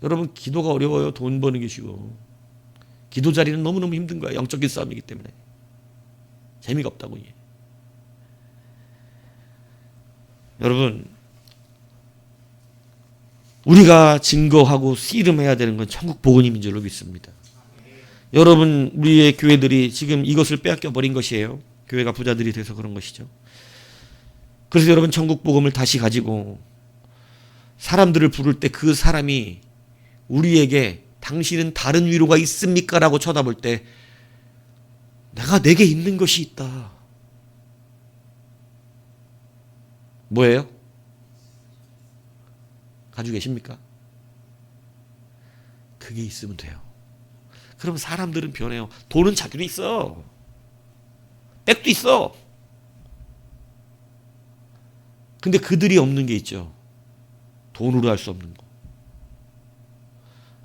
여러분, 기도가 어려워요? 돈 버는 게 쉬워? 기도 자리는 너무너무 힘든 거야. 영적인 싸움이기 때문에. 재미가 없다고. 여러분, 우리가 증거하고 씨름해야 되는 건 천국 복음인 줄로 믿습니다. 여러분, 우리의 교회들이 지금 이것을 빼앗겨 버린 것이에요. 교회가 부자들이 돼서 그런 것이죠. 그래서 여러분, 천국 복음을 다시 가지고 사람들을 부를 때 그 사람이 우리에게 당신은 다른 위로가 있습니까? 라고 쳐다볼 때 내게 있는 것이 있다. 뭐예요? 가지고 계십니까? 그게 있으면 돼요. 그럼 사람들은 변해요. 돈은 자기도 있어. 백도 있어. 근데 그들이 없는 게 있죠. 돈으로 할 수 없는 거.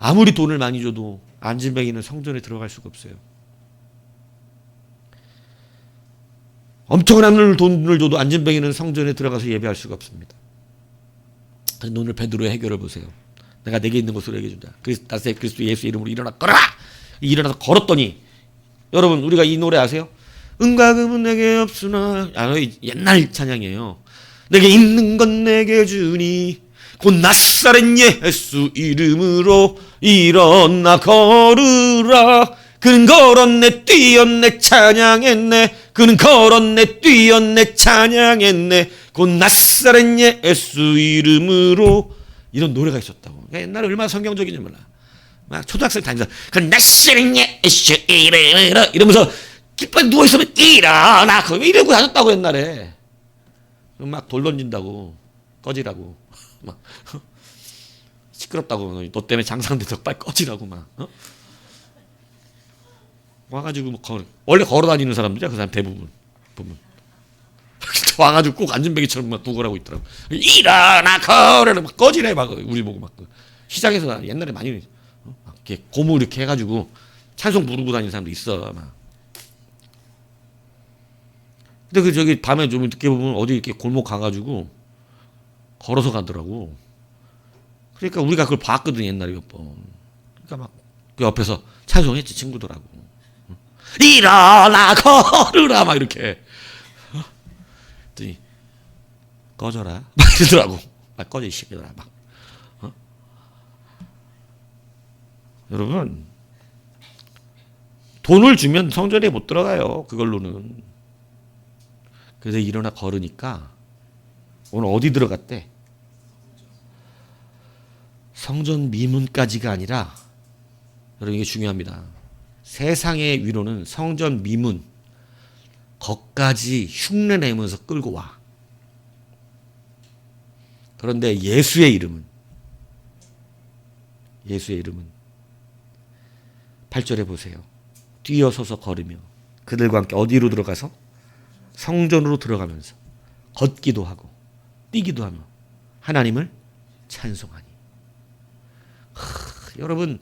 아무리 돈을 많이 줘도 안진뱅이는 성전에 들어갈 수가 없어요. 엄청난 돈을 줘도 안진뱅이는 성전에 들어가서 예배할 수가 없습니다. 오늘 베드로의 해결을 보세요. 내게 있는 것으로 얘기해 준다. 나사렛 그리스도 예수 이름으로 일어나 걸어라. 일어나서 걸었더니, 여러분, 우리가 이 노래 아세요? 은과 금은 내게 없으나, 옛날 찬양이에요. 내게 있는 건 내게 주니 곧 나사렛 예수 이름으로 일어나 걸으라. 그는 걸었네 뛰었네 찬양했네. 그는 걸었네 뛰었네 찬양했네. 곧 나사렛 예수 이름으로. 이런 노래가 있었다고. 옛날에 얼마나 성경적인지 몰라. 막 초등학생 다니면서 그 나사렛 예수 이름으로 이러면서 기뻐 누워있으면 일어나 이러고 다녔다고 옛날에. 막 돌 던진다고 꺼지라고 막 시끄럽다고 너 때문에 장상돼서 빨리 꺼지라고 막 와가지고 뭐 원래 걸어다니는 사람들이야 그 사람 대부분 보면 와가지고 꼭 안전뱅이처럼 막 두고라고 있더라고. 일어나 걸어라 막 꺼지래 막 우리 보고 막 시장에서 옛날에 많이 막 이렇게 고무 이렇게 해가지고 찬송 부르고 다니는 사람도 있어 막. 근데 저기 밤에 좀 늦게 보면 어디 이렇게 골목 가가지고 걸어서 가더라고. 그러니까 우리가 그걸 봤거든 옛날에 몇 번. 그러니까 막 그 옆에서 찬송했지 친구들하고. 일어나 걸으라 막 이렇게. 그랬더니 꺼져라 막 이러더라고. 막 꺼져 이 새끼들아 막. 여러분, 돈을 주면 성전에 못 들어가요 그걸로는. 그래서 일어나 걸으니까 오늘 어디 들어갔대? 성전 미문까지가 아니라, 여러분 이게 중요합니다. 세상의 위로는 성전 미문 거까지 흉내내면서 끌고 와. 그런데 예수의 이름은 8절에 보세요. 뛰어서서 걸으며 그들과 함께 어디로 들어가서? 성전으로 들어가면서 걷기도 하고 뛰기도 하며 하나님을 찬송하니. 여러분,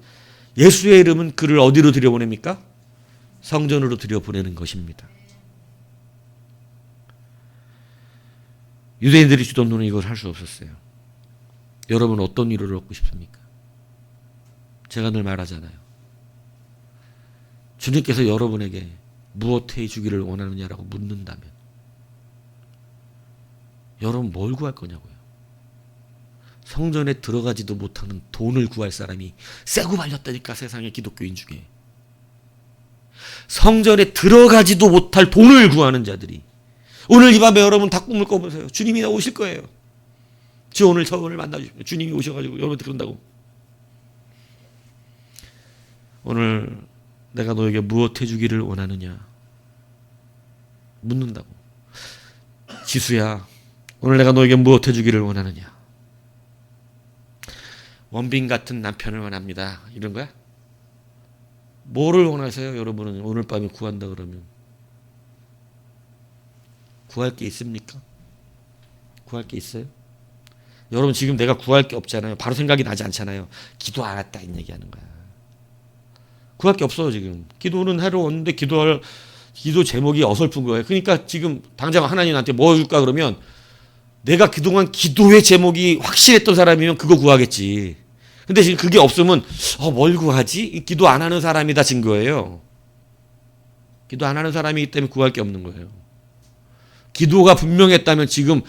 예수의 이름은 그를 어디로 들여보냅니까? 성전으로 들여보내는 것입니다. 유대인들이 주던 돈은 이걸 할 수 없었어요. 여러분 어떤 위로를 얻고 싶습니까? 제가 늘 말하잖아요. 주님께서 여러분에게 무엇 해주기를 원하느냐라고 묻는다면 여러분 뭘 구할 거냐고요. 성전에 들어가지도 못하는 돈을 구할 사람이 세고 말렸다니까, 세상의 기독교인 중에. 성전에 들어가지도 못할 돈을 구하는 자들이. 오늘 이 밤에 여러분 다 꿈을 꿔보세요. 주님이 오실 거예요. 저 오늘 저를 만나주십시오. 주님이 오셔가지고 여러분한테 그런다고. 오늘 내가 너에게 무엇 해주기를 원하느냐 묻는다고. 지수야, 오늘 내가 너에게 무엇 해주기를 원하느냐. 원빈 같은 남편을 원합니다. 이런 거야? 뭐를 원하세요? 여러분은 오늘 밤에 구한다 그러면 구할 게 있습니까? 구할 게 있어요? 여러분 지금 내가 구할 게 없잖아요. 바로 생각이 나지 않잖아요. 기도 안 했다 이 얘기하는 거야. 구할 게 없어요. 지금 기도는 하러 왔는데 기도 제목이 어설픈 거예요. 그러니까 지금 당장 하나님 나한테 뭐 줄까 그러면 내가 그동안 기도의 제목이 확실했던 사람이면 그거 구하겠지. 근데 지금 그게 없으면 뭘 구하지? 기도 안 하는 사람이다 증거예요. 기도 안 하는 사람이기 때문에 구할 게 없는 거예요. 기도가 분명했다면 지금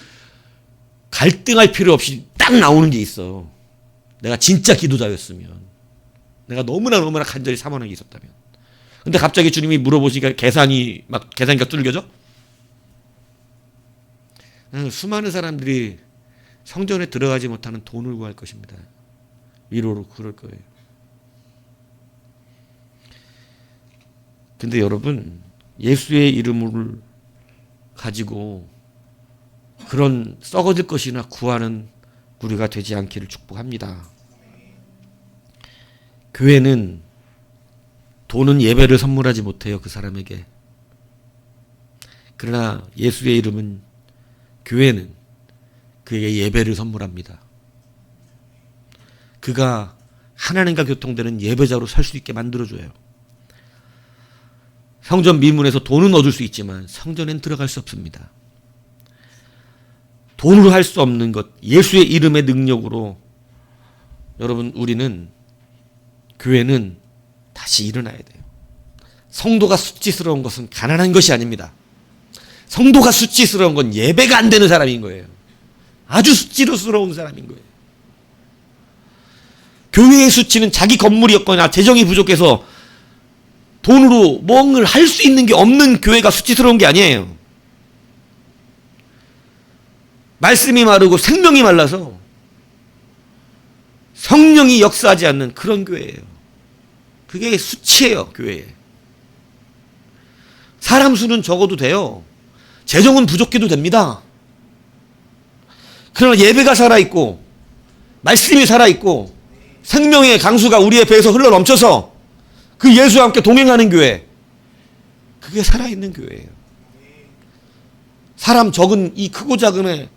갈등할 필요 없이 딱 나오는 게 있어. 내가 진짜 기도자였으면. 내가 너무나 간절히 사모하는 게 있었다면. 근데 갑자기 주님이 물어보시니까 계산기가 뚫겨져? 수많은 사람들이 성전에 들어가지 못하는 돈을 구할 것입니다. 위로로 그럴 거예요. 근데 여러분, 예수의 이름을 가지고 그런 썩어질 것이나 구하는 우리가 되지 않기를 축복합니다. 교회는 돈은 예배를 선물하지 못해요. 그 사람에게. 그러나 예수의 이름은, 교회는 그에게 예배를 선물합니다. 그가 하나님과 교통되는 예배자로 설 수 있게 만들어줘요. 성전 미문에서 돈은 얻을 수 있지만 성전엔 들어갈 수 없습니다. 돈으로 할 수 없는 것, 예수의 이름의 능력으로 여러분 교회는 다시 일어나야 돼요. 성도가 수치스러운 것은 가난한 것이 아닙니다. 성도가 수치스러운 건 예배가 안 되는 사람인 거예요. 아주 수치스러운 사람인 거예요. 교회의 수치는 자기 건물이었거나 재정이 부족해서 돈으로 뭔가를 할 수 있는 게 없는 교회가 수치스러운 게 아니에요. 말씀이 마르고 생명이 말라서 성령이 역사하지 않는 그런 교회예요. 그게 수치예요, 교회에. 사람 수는 적어도 돼요. 재정은 부족해도 됩니다. 그러나 예배가 살아있고 말씀이 살아있고 생명의 강수가 우리의 배에서 흘러넘쳐서 그 예수와 함께 동행하는 교회, 그게 살아있는 교회예요. 사람 적은 이 크고 작음에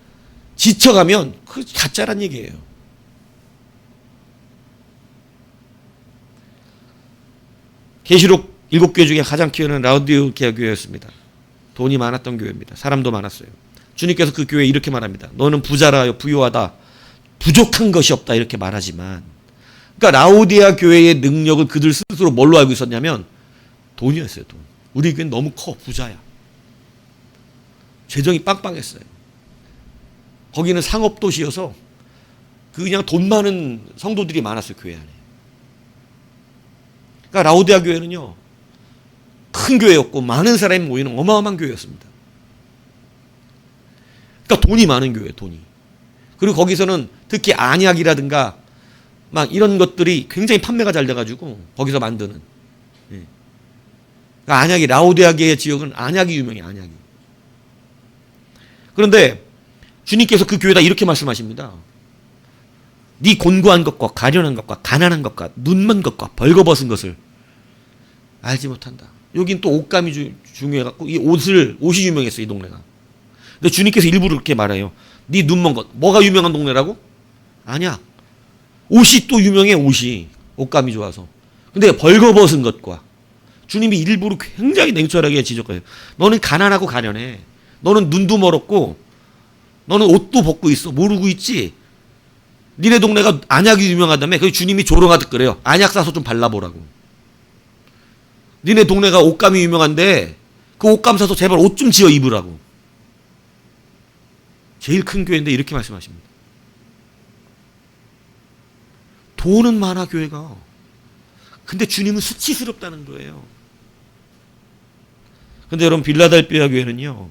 지쳐가면 그 가짜란 얘기예요. 계시록 7교회 중에 가장 키우는 라우디오케아 교회였습니다. 돈이 많았던 교회입니다. 사람도 많았어요. 주님께서 그 교회에 이렇게 말합니다. 너는 부자라 부유하다. 부족한 것이 없다 이렇게 말하지만, 그러니까 라우디아 교회의 능력을 그들 스스로 뭘로 알고 있었냐면 돈이었어요. 돈. 우리 교회는 너무 커. 부자야. 재정이 빵빵했어요. 거기는 상업도시여서 그냥 돈 많은 성도들이 많았어요. 교회 안에. 그러니까 라우디아 교회는요, 큰 교회였고 많은 사람이 모이는 어마어마한 교회였습니다. 그러니까 돈이 많은 교회, 돈이. 그리고 거기서는 특히 안약이라든가 막 이런 것들이 굉장히 판매가 잘 돼가지고 거기서 만드는. 그러니까 안약이, 라우디아계의 지역은 안약이 유명해요. 안약이. 그런데 주님께서 그 교회에다 이렇게 말씀하십니다. 네 곤고한 것과 가련한 것과 가난한 것과 눈먼 것과 벌거벗은 것을 알지 못한다. 여긴 또 옷감이 중요해갖고 이 옷이 유명했어, 이 동네가. 근데 주님께서 일부러 그렇게 말해요. 네 눈먼 것. 뭐가 유명한 동네라고? 아니야. 옷이 또 유명해, 옷이. 옷감이 좋아서. 근데 벌거벗은 것과. 주님이 일부러 굉장히 냉철하게 지적해요. 너는 가난하고 가련해. 너는 눈도 멀었고 너는 옷도 벗고 있어. 모르고 있지? 니네 동네가 안약이 유명하다며. 그래서 주님이 조롱하듯 그래요. 안약 사서 좀 발라보라고. 니네 동네가 옷감이 유명한데 그 옷감 사서 제발 옷 좀 지어 입으라고. 제일 큰 교회인데 이렇게 말씀하십니다. 돈은 많아 교회가. 근데 주님은 수치스럽다는 거예요. 근데 여러분 빌라델피아 교회는요.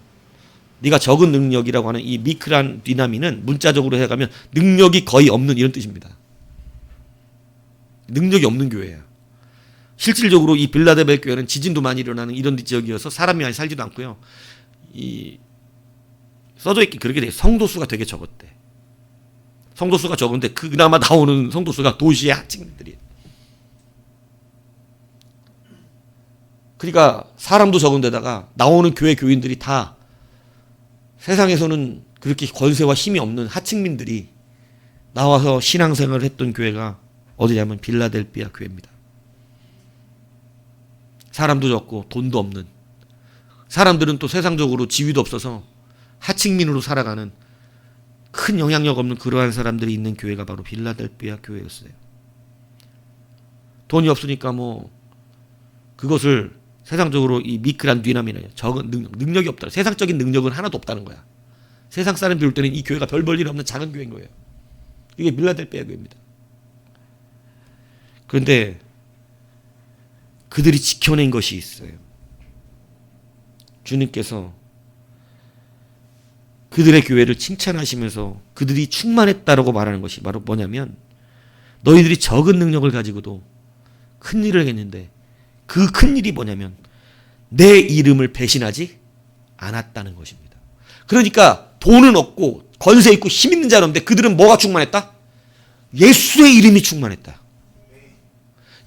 네가 적은 능력이라고 하는 이 미크란 디나미는 문자적으로 해가면 능력이 거의 없는 이런 뜻입니다. 능력이 없는 교회야. 실질적으로 이 빌라델피아 교회는 지진도 많이 일어나는 이런 지역이어서 사람이 많이 살지도 않고요. 이 써져 있기 그렇게 돼. 성도 수가 되게 적었대. 성도 수가 적은데 그나마 나오는 성도 수가 도시의 하층민들이에요. 그러니까 사람도 적은데다가 나오는 교회 교인들이 다 세상에서는 그렇게 권세와 힘이 없는 하층민들이 나와서 신앙생활을 했던 교회가 어디냐면 빌라델피아 교회입니다. 사람도 적고 돈도 없는, 사람들은 또 세상적으로 지위도 없어서 하층민으로 살아가는 큰 영향력 없는 그러한 사람들이 있는 교회가 바로 빌라델피아 교회였어요. 돈이 없으니까 뭐 그것을 세상적으로 이 미크란 뒤남이네요. 적은 능력이 없다. 세상적인 능력은 하나도 없다는 거야. 세상 사람들 볼 때는 이 교회가 별 볼 일 없는 작은 교회인 거예요. 이게 빌라델피아 교회입니다. 그런데 그들이 지켜낸 것이 있어요. 주님께서 그들의 교회를 칭찬하시면서 그들이 충만했다라고 말하는 것이 바로 뭐냐면 너희들이 적은 능력을 가지고도 큰 일을 했는데 그 큰 일이 뭐냐면 내 이름을 배신하지 않았다는 것입니다. 그러니까 돈은 없고 권세 있고 힘 있는 자는 없는데 그들은 뭐가 충만했다? 예수의 이름이 충만했다.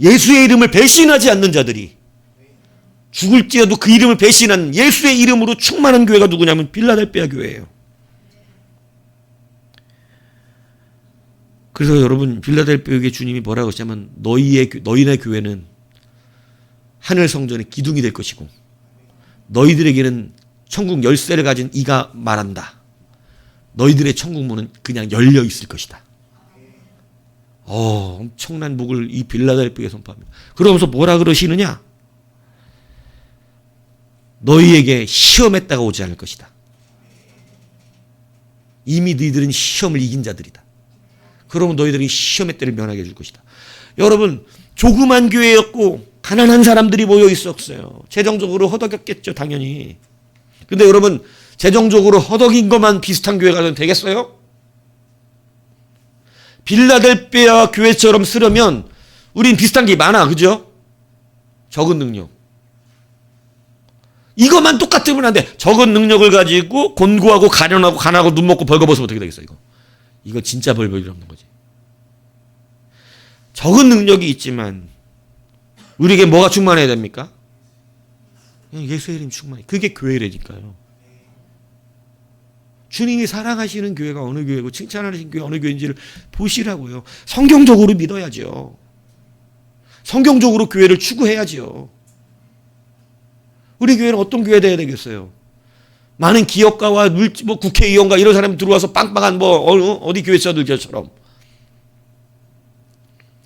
예수의 이름을 배신하지 않는 자들이 죽을지라도 그 이름을 배신한 예수의 이름으로 충만한 교회가 누구냐면 빌라델피아 교회예요. 그래서 여러분 빌라델피아 교회 주님이 뭐라고 하시냐면 너희네 교회는 하늘 성전의 기둥이 될 것이고 너희들에게는 천국 열쇠를 가진 이가 말한다. 너희들의 천국 문은 그냥 열려 있을 것이다. 엄청난 복을 이 빌라델피아에 선포합니다. 그러면서 뭐라 그러시느냐? 너희에게 시험의 때가 오지 않을 것이다. 이미 너희들은 시험을 이긴 자들이다. 그러면 너희들이 시험의 때를 면하게 해줄 것이다. 여러분 조그만 교회였고 가난한 사람들이 모여 있었어요. 재정적으로 허덕였겠죠 당연히. 근데 여러분 재정적으로 허덕인 것만 비슷한 교회가 되겠어요? 빌라델피아 교회처럼 쓰려면 우린 비슷한 게 많아. 그죠? 적은 능력. 이것만 똑같으면 안 돼. 적은 능력을 가지고 곤고하고 가련하고 가난하고 눈 먹고 벌거벗으면 어떻게 되겠어 이거. 이거 진짜 벌벌이 없는 거지. 적은 능력이 있지만 우리에게 뭐가 충만해야 됩니까? 예수의 이름 충만해. 그게 교회라니까요. 주님이 사랑하시는 교회가 어느 교회고 칭찬하시는 교회가 어느 교회인지를 보시라고요. 성경적으로 믿어야죠. 성경적으로 교회를 추구해야죠. 우리 교회는 어떤 교회 돼야 되겠어요? 많은 기업가와 국회의원과 이런 사람이 들어와서 빵빵한 어디 교회 저들처럼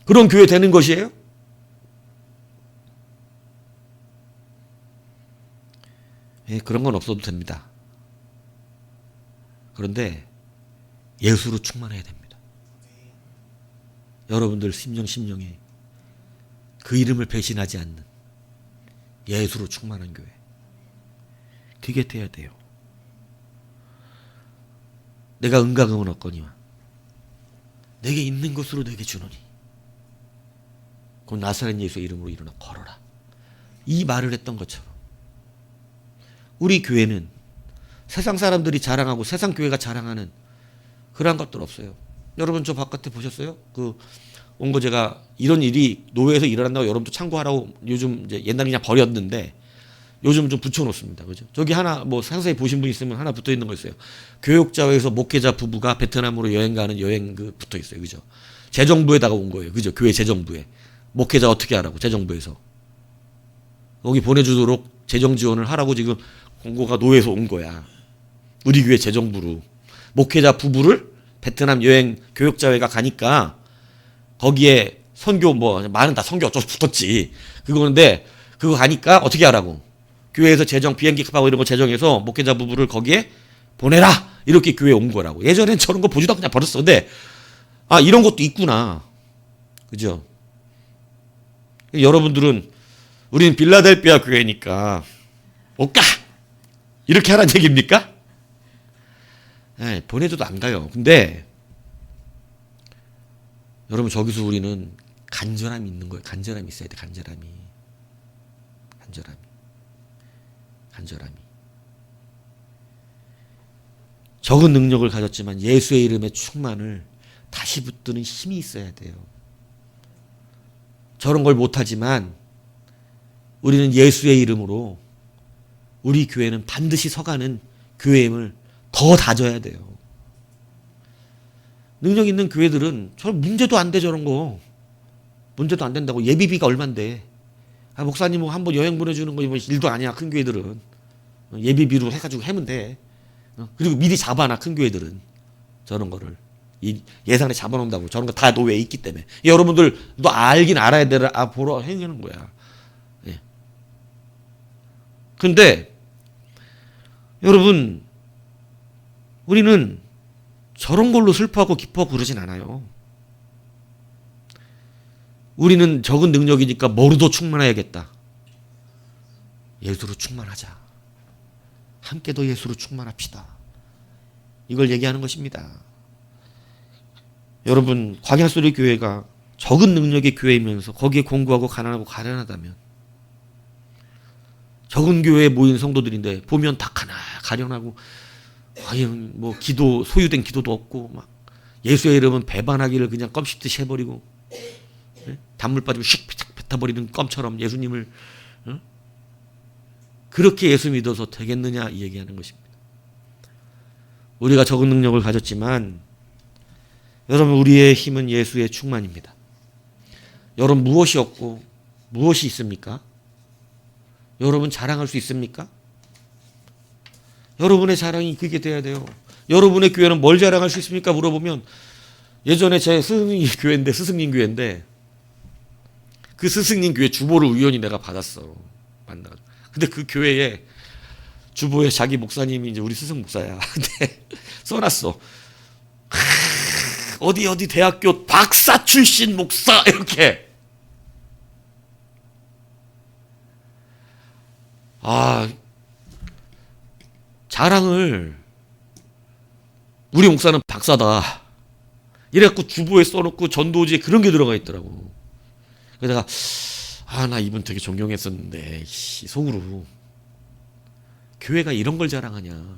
그런 교회 되는 것이에요? 그런 건 없어도 됩니다. 그런데 예수로 충만해야 됩니다. 여러분들 심령에 그 이름을 배신하지 않는 예수로 충만한 교회. 그게 돼야 돼요. 내가 은가금은 없거니와 내게 있는 것으로 내게 주노니 곧 나사렛 예수의 이름으로 일어나 걸어라. 이 말을 했던 것처럼 우리 교회는 세상 사람들이 자랑하고 세상 교회가 자랑하는 그러한 것들 없어요. 여러분 저 바깥에 보셨어요? 온 거 제가 이런 일이 노회에서 일어난다고 여러분도 참고하라고 요즘 이제 옛날에 그냥 버렸는데 요즘 좀 붙여놓습니다. 그죠? 저기 하나 상세히 보신 분 있으면 하나 붙어 있는 거 있어요. 교육자회에서 목회자 부부가 베트남으로 여행 가는 여행 붙어 있어요. 그죠? 재정부에다가 온 거예요. 그죠? 교회 재정부에. 목회자 어떻게 하라고 재정부에서. 거기 보내주도록 재정 지원을 하라고 지금 공고가 노회에서 온 거야. 우리 교회 재정부로. 목회자 부부를 베트남 여행 교육자회가 가니까 거기에 선교 많은 다 선교 어쩌고 붙었지. 그거는데 그거 가니까 어떻게 하라고. 교회에서 재정 비행기 값하고 이런 거 재정해서 목회자 부부를 거기에 보내라. 이렇게 교회에 온 거라고. 예전엔 저런 거 보지도 않고 그냥 버렸어. 근데 이런 것도 있구나. 그죠? 여러분들은 우리는 빌라델피아 교회니까 못 가! 이렇게 하라는 얘기입니까? 네, 보내줘도 안 가요. 근데 여러분 저기서 우리는 간절함이 있는 거예요. 간절함이 있어야 돼. 간절함이. 적은 능력을 가졌지만 예수의 이름의 충만을 다시 붙드는 힘이 있어야 돼요. 저런 걸 못하지만 우리는 예수의 이름으로 우리 교회는 반드시 서가는 교회임을 더 다져야 돼요. 능력 있는 교회들은 저 문제도 안 돼. 저런 거 문제도 안 된다고. 예비비가 얼만데. 목사님 한번 여행 보내주는 거 일도 아니야. 큰 교회들은 예비비로 해가지고 하면 돼. 그리고 미리 잡아놔. 큰 교회들은 저런 거를 예산에 잡아놓는다고. 저런 거 다 노예에 있기 때문에. 여러분들도 알긴 알아야 되라. 보러 해주는 거야. 예. 근데 여러분 우리는 저런 걸로 슬퍼하고 기뻐하고 그러진 않아요. 우리는 적은 능력이니까 뭐로도 충만해야겠다. 예수로 충만하자. 함께도 예수로 충만합시다. 이걸 얘기하는 것입니다. 여러분 광야소리 교회가 적은 능력의 교회이면서 거기에 공고하고 가난하고 가련하다면, 적은 교회에 모인 성도들인데 보면 다 가련하고 뭐 기도 소유된 기도도 없고 막 예수의 이름은 배반하기를 그냥 껌 씹듯이 해버리고 단물 빠지면 슉 뱉어버리는 껌처럼 예수님을 그렇게 예수 믿어서 되겠느냐 이 얘기하는 것입니다. 우리가 적은 능력을 가졌지만 여러분 우리의 힘은 예수의 충만입니다. 여러분 무엇이 없고 무엇이 있습니까? 여러분 자랑할 수 있습니까? 여러분의 자랑이 그게 돼야 돼요. 여러분의 교회는 뭘 자랑할 수 있습니까? 물어보면 예전에 제 스승님 교회인데 그 스승님 교회 주보를 우연히 내가 받았어. 만나가지고. 근데 그 교회에 주보에 자기 목사님이 이제 우리 스승 목사야. 근데 써놨어. 어디 대학교 박사 출신 목사 이렇게. 자랑을 우리 목사는 박사다. 이래갖고 주보에 써놓고 전도지에 그런 게 들어가 있더라고. 그래서 내가 나 이분 되게 존경했었는데 속으로 교회가 이런 걸 자랑하냐.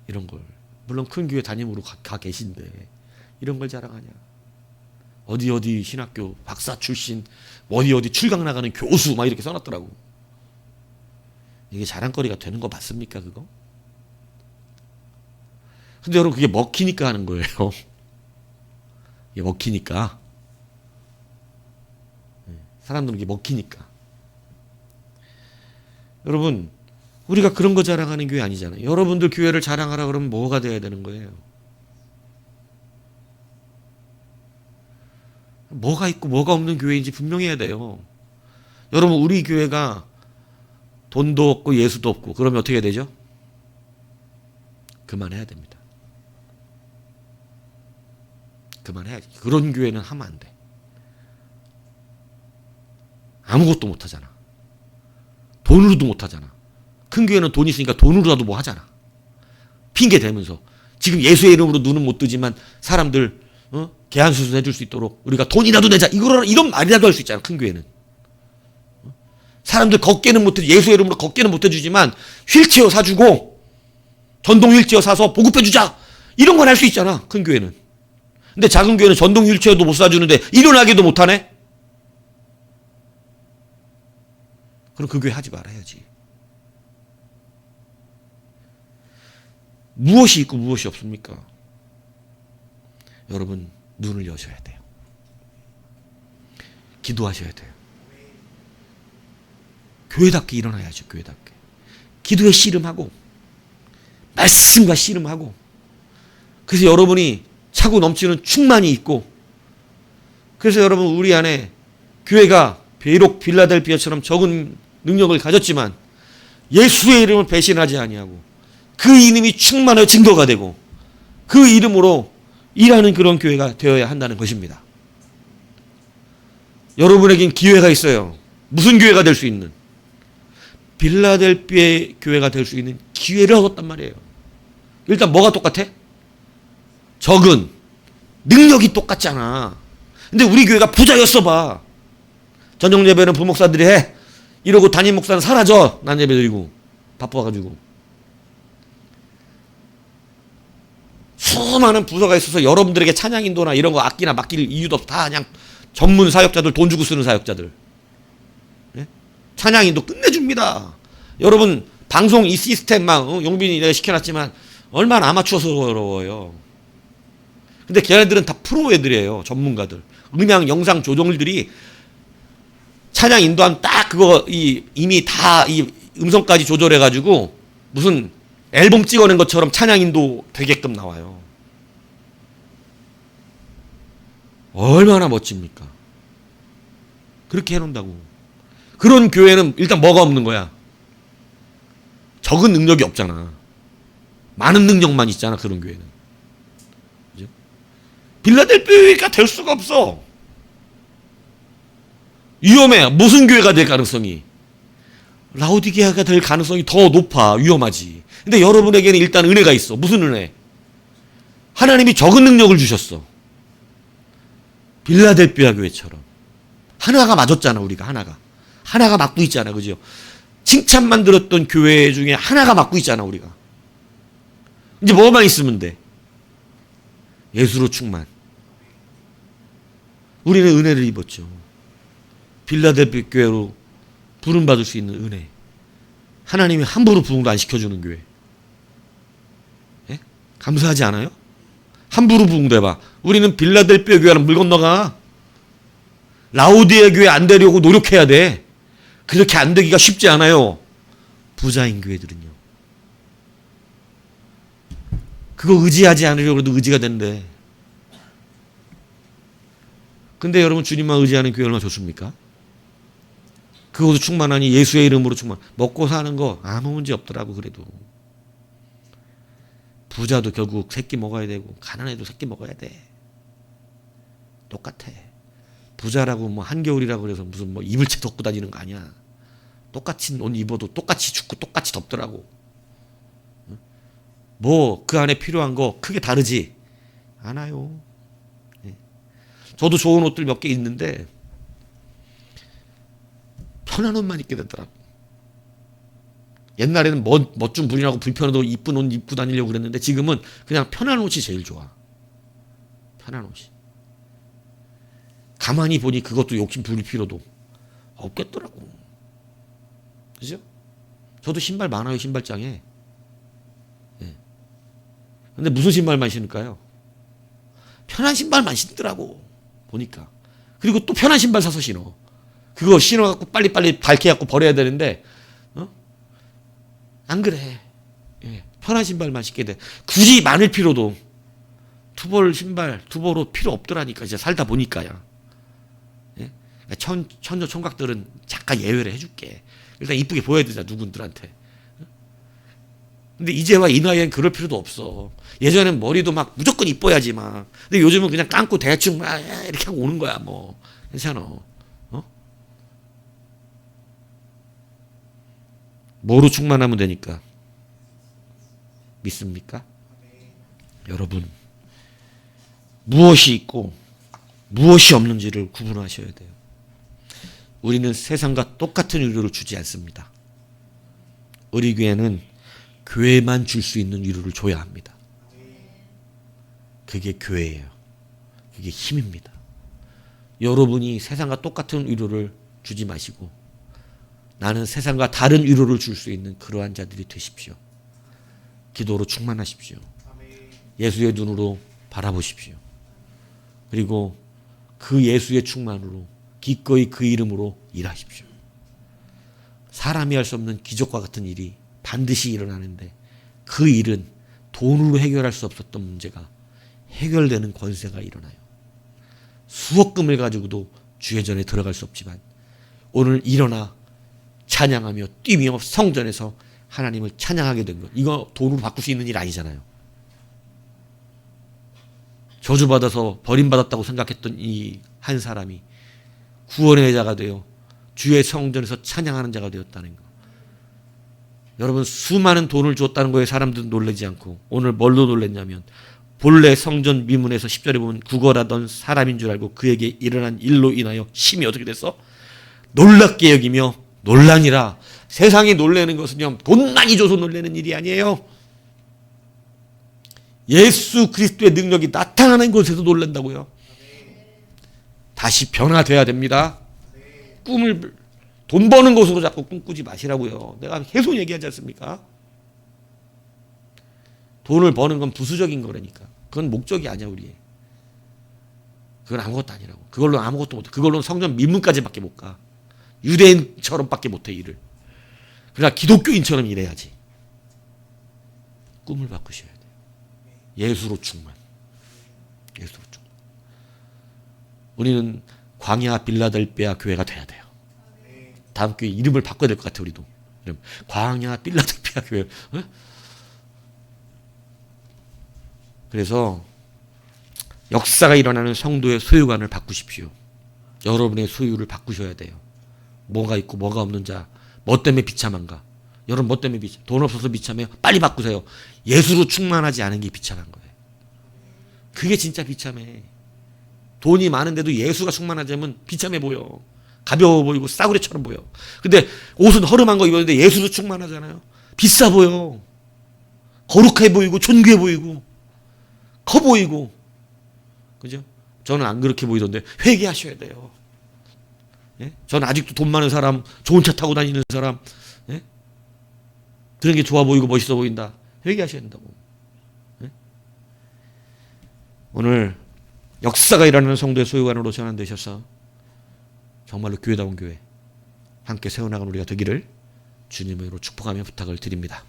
이런 걸. 물론 큰 교회 담임으로 가 계신데 이런 걸 자랑하냐. 어디 신학교 박사 출신 어디 출강 나가는 교수 막 이렇게 써놨더라고. 이게 자랑거리가 되는 거 맞습니까 그거? 근데 여러분 그게 먹히니까 하는 거예요. 이게 먹히니까. 사람들은 이게 먹히니까. 여러분 우리가 그런 거 자랑하는 교회 아니잖아요. 여러분들 교회를 자랑하라 그러면 뭐가 돼야 되는 거예요? 뭐가 있고 뭐가 없는 교회인지 분명해야 돼요. 여러분 우리 교회가 돈도 없고 예수도 없고 그러면 어떻게 해야 되죠? 그만해야 됩니다. 그만해야지. 그런 교회는 하면 안 돼. 아무것도 못하잖아. 돈으로도 못하잖아. 큰 교회는 돈 있으니까 돈으로라도 뭐 하잖아. 핑계 대면서. 지금 예수의 이름으로 눈은 못 뜨지만 사람들 개안수술 해줄 수 있도록 우리가 돈이라도 내자. 이런 말이라도 할 수 있잖아. 큰 교회는. 사람들 걷게는 못해, 예수의 이름으로 걷게는 못해주지만 휠체어 사주고 전동 휠체어 사서 보급해주자. 이런 건 할 수 있잖아. 큰 교회는. 근데 작은 교회는 전동 휠체어도 못 사주는데 일어나기도 못하네. 그럼 그 교회 하지 말아야지. 무엇이 있고 무엇이 없습니까? 여러분 눈을 여셔야 돼요. 기도하셔야 돼요. 교회답게 일어나야죠. 교회답게. 기도에 씨름하고 말씀과 씨름하고. 그래서 여러분이 차고 넘치는 충만이 있고, 그래서 여러분 우리 안에 교회가 비록 빌라델피아처럼 적은 능력을 가졌지만 예수의 이름을 배신하지 아니하고 그 이름이 충만하여 증거가 되고 그 이름으로 일하는 그런 교회가 되어야 한다는 것입니다. 여러분에겐 기회가 있어요. 무슨 교회가 될 수 있는? 빌라델피아 교회가 될 수 있는 기회를 얻었단 말이에요. 일단 뭐가 똑같아? 적은 능력이 똑같잖아. 근데 우리 교회가 부자였어 봐. 저녁 예배는 부목사들이 해. 이러고 담임 목사는 사라져. 난 예배 드리고 바빠가지고. 수많은 부서가 있어서 여러분들에게 찬양 인도나 이런 거 악기나 맡길 이유도 없어. 다 그냥 전문 사역자들, 돈 주고 쓰는 사역자들. 네? 찬양 인도 끝내줍니다. 여러분 방송 이 시스템만 용빈이 내가 시켜놨지만 얼마나 아마추어스러워요. 근데 걔네들은 다 프로 애들이에요. 전문가들. 음향 영상 조정들이 찬양 인도하면 딱 그거 이미 다 이 음성까지 조절해가지고 무슨 앨범 찍어낸 것처럼 찬양 인도 되게끔 나와요. 얼마나 멋집니까? 그렇게 해놓는다고. 그런 교회는 일단 뭐가 없는 거야? 적은 능력이 없잖아. 많은 능력만 있잖아, 그런 교회는. 그죠? 빌라델피아가 될 수가 없어. 위험해. 무슨 교회가 될 가능성이? 라오디게아가 될 가능성이 더 높아. 위험하지. 근데 여러분에게는 일단 은혜가 있어. 무슨 은혜? 하나님이 적은 능력을 주셨어. 빌라델피아 교회처럼. 하나가 맞았잖아, 우리가 하나가. 하나가 맞고 있잖아, 그죠? 칭찬만 들었던 교회 중에 하나가 맞고 있잖아, 우리가. 이제 뭐만 있으면 돼? 예수로 충만. 우리는 은혜를 입었죠. 빌라델피아 교회로 부름받을 수 있는 은혜. 하나님이 함부로 부흥도 안 시켜주는 교회. 예? 감사하지 않아요? 함부로 부흥도 해봐. 우리는 빌라델피아 교회는 물 건너가. 라오디게아 교회 안 되려고 노력해야 돼. 그렇게 안 되기가 쉽지 않아요. 부자인 교회들은요. 그거 의지하지 않으려고 해도 의지가 된대. 근데 여러분 주님만 의지하는 교회 얼마나 좋습니까? 그것도 충만하니 예수의 이름으로 충만. 먹고 사는 거 아무 문제 없더라고 그래도. 부자도 결국 새끼 먹어야 되고 가난해도 새끼 먹어야 돼. 똑같아. 부자라고 뭐 한겨울이라고 그래서 무슨 뭐 이불 채 덮고 다니는 거 아니야. 똑같이 옷 입어도 똑같이 춥고 똑같이 덥더라고. 뭐 그 안에 필요한 거 크게 다르지 않아요. 저도 좋은 옷들 몇 개 있는데 편한 옷만 입게 되더라고. 옛날에는 멋좀 부리라고 불편해도 이쁜 옷 입고 다니려고 그랬는데 지금은 그냥 편한 옷이 제일 좋아. 편한 옷이. 가만히 보니 그것도 욕심 부릴 필요도 없겠더라고. 그죠? 저도 신발 많아요, 신발장에. 예. 근데 무슨 신발만 신을까요? 편한 신발만 신더라고. 보니까. 그리고 또 편한 신발 사서 신어. 그거 신어갖고 빨리빨리 밝혀갖고 버려야 되는데, 안 그래. 예. 편한 신발만 신게 돼. 굳이 많을 필요도. 투볼 신발, 투볼 옷 필요 없더라니까. 이제 살다 보니까야. 예? 천녀 총각들은 잠깐 예외를 해줄게. 일단 이쁘게 보여야 되잖아, 누군들한테. 근데 이제와 이 나이엔 그럴 필요도 없어. 예전엔 머리도 막 무조건 이뻐야지 막. 근데 요즘은 그냥 감고 대충 막 이렇게 하고 오는 거야, 뭐. 괜찮아. 뭐로 충만하면 되니까? 믿습니까? 여러분, 무엇이 있고 무엇이 없는지를 구분하셔야 돼요. 우리는 세상과 똑같은 위로를 주지 않습니다. 우리 교회는 교회만 줄 수 있는 위로를 줘야 합니다. 그게 교회예요. 그게 힘입니다. 여러분이 세상과 똑같은 위로를 주지 마시고 나는 세상과 다른 위로를 줄 수 있는 그러한 자들이 되십시오. 기도로 충만하십시오. 예수의 눈으로 바라보십시오. 그리고 그 예수의 충만으로 기꺼이 그 이름으로 일하십시오. 사람이 할 수 없는 기적과 같은 일이 반드시 일어나는데 그 일은 돈으로 해결할 수 없었던 문제가 해결되는 권세가 일어나요. 수억 금을 가지고도 주의 전에 들어갈 수 없지만 오늘 일어나 찬양하며 뛰며 성전에서 하나님을 찬양하게 된 것. 이거 돈으로 바꿀 수 있는 일 아니잖아요. 저주받아서 버림받았다고 생각했던 이 한 사람이 구원의 자가 되어 주의 성전에서 찬양하는 자가 되었다는 거. 여러분, 수많은 돈을 줬다는 거에 사람들은 놀라지 않고 오늘 뭘로 놀랐냐면 본래 성전 미문에서 10절에 보면 구걸하던 사람인 줄 알고 그에게 일어난 일로 인하여 심히 어떻게 됐어? 놀랍게 여기며 놀라니라. 세상이 놀라는 것은요, 돈 많이 줘서 놀라는 일이 아니에요. 예수 그리스도의 능력이 나타나는 곳에서 놀란다고요. 다시 변화돼야 됩니다. 꿈을 돈 버는 것으로 자꾸 꿈꾸지 마시라고요. 내가 계속 얘기하지 않습니까? 돈을 버는 건 부수적인 거라니까. 그건 목적이 아니야, 우리의. 그건 아무것도 아니라고. 그걸로 아무것도 못해. 그걸로 성전 민문까지밖에 못 가. 유대인처럼밖에 못해, 일을. 그러나 기독교인처럼 일해야지. 꿈을 바꾸셔야 돼요. 예수로 충만. 예수로 충만. 우리는 광야 빌라델비아 교회가 돼야 돼요. 다음 교회 이름을 바꿔야 될 것 같아요, 우리도. 광야 빌라델비아 교회. 어? 그래서 역사가 일어나는 성도의 소유관을 바꾸십시오. 여러분의 소유를 바꾸셔야 돼요. 뭐가 있고 뭐가 없는 자, 뭐 때문에 비참한가? 여러분 뭐 때문에 돈 없어서 비참해요? 빨리 바꾸세요. 예수로 충만하지 않은 게 비참한 거예요. 그게 진짜 비참해. 돈이 많은데도 예수가 충만하지 않으면 비참해 보여. 가벼워 보이고 싸구려처럼 보여. 근데 옷은 허름한 거 입었는데 예수로 충만하잖아요. 비싸 보여. 거룩해 보이고 존귀해 보이고 커 보이고. 그죠? 저는 안 그렇게 보이던데 회개하셔야 돼요. 예? 저는 아직도 돈 많은 사람, 좋은 차 타고 다니는 사람, 예? 그런 게 좋아 보이고 멋있어 보인다. 회개하셔야 된다고. 예? 오늘 역사가 일어나는 성도의 소유관으로 전환되셔서 정말로 교회다운 교회 함께 세워나가는 우리가 되기를 주님으로 축복하며 부탁을 드립니다.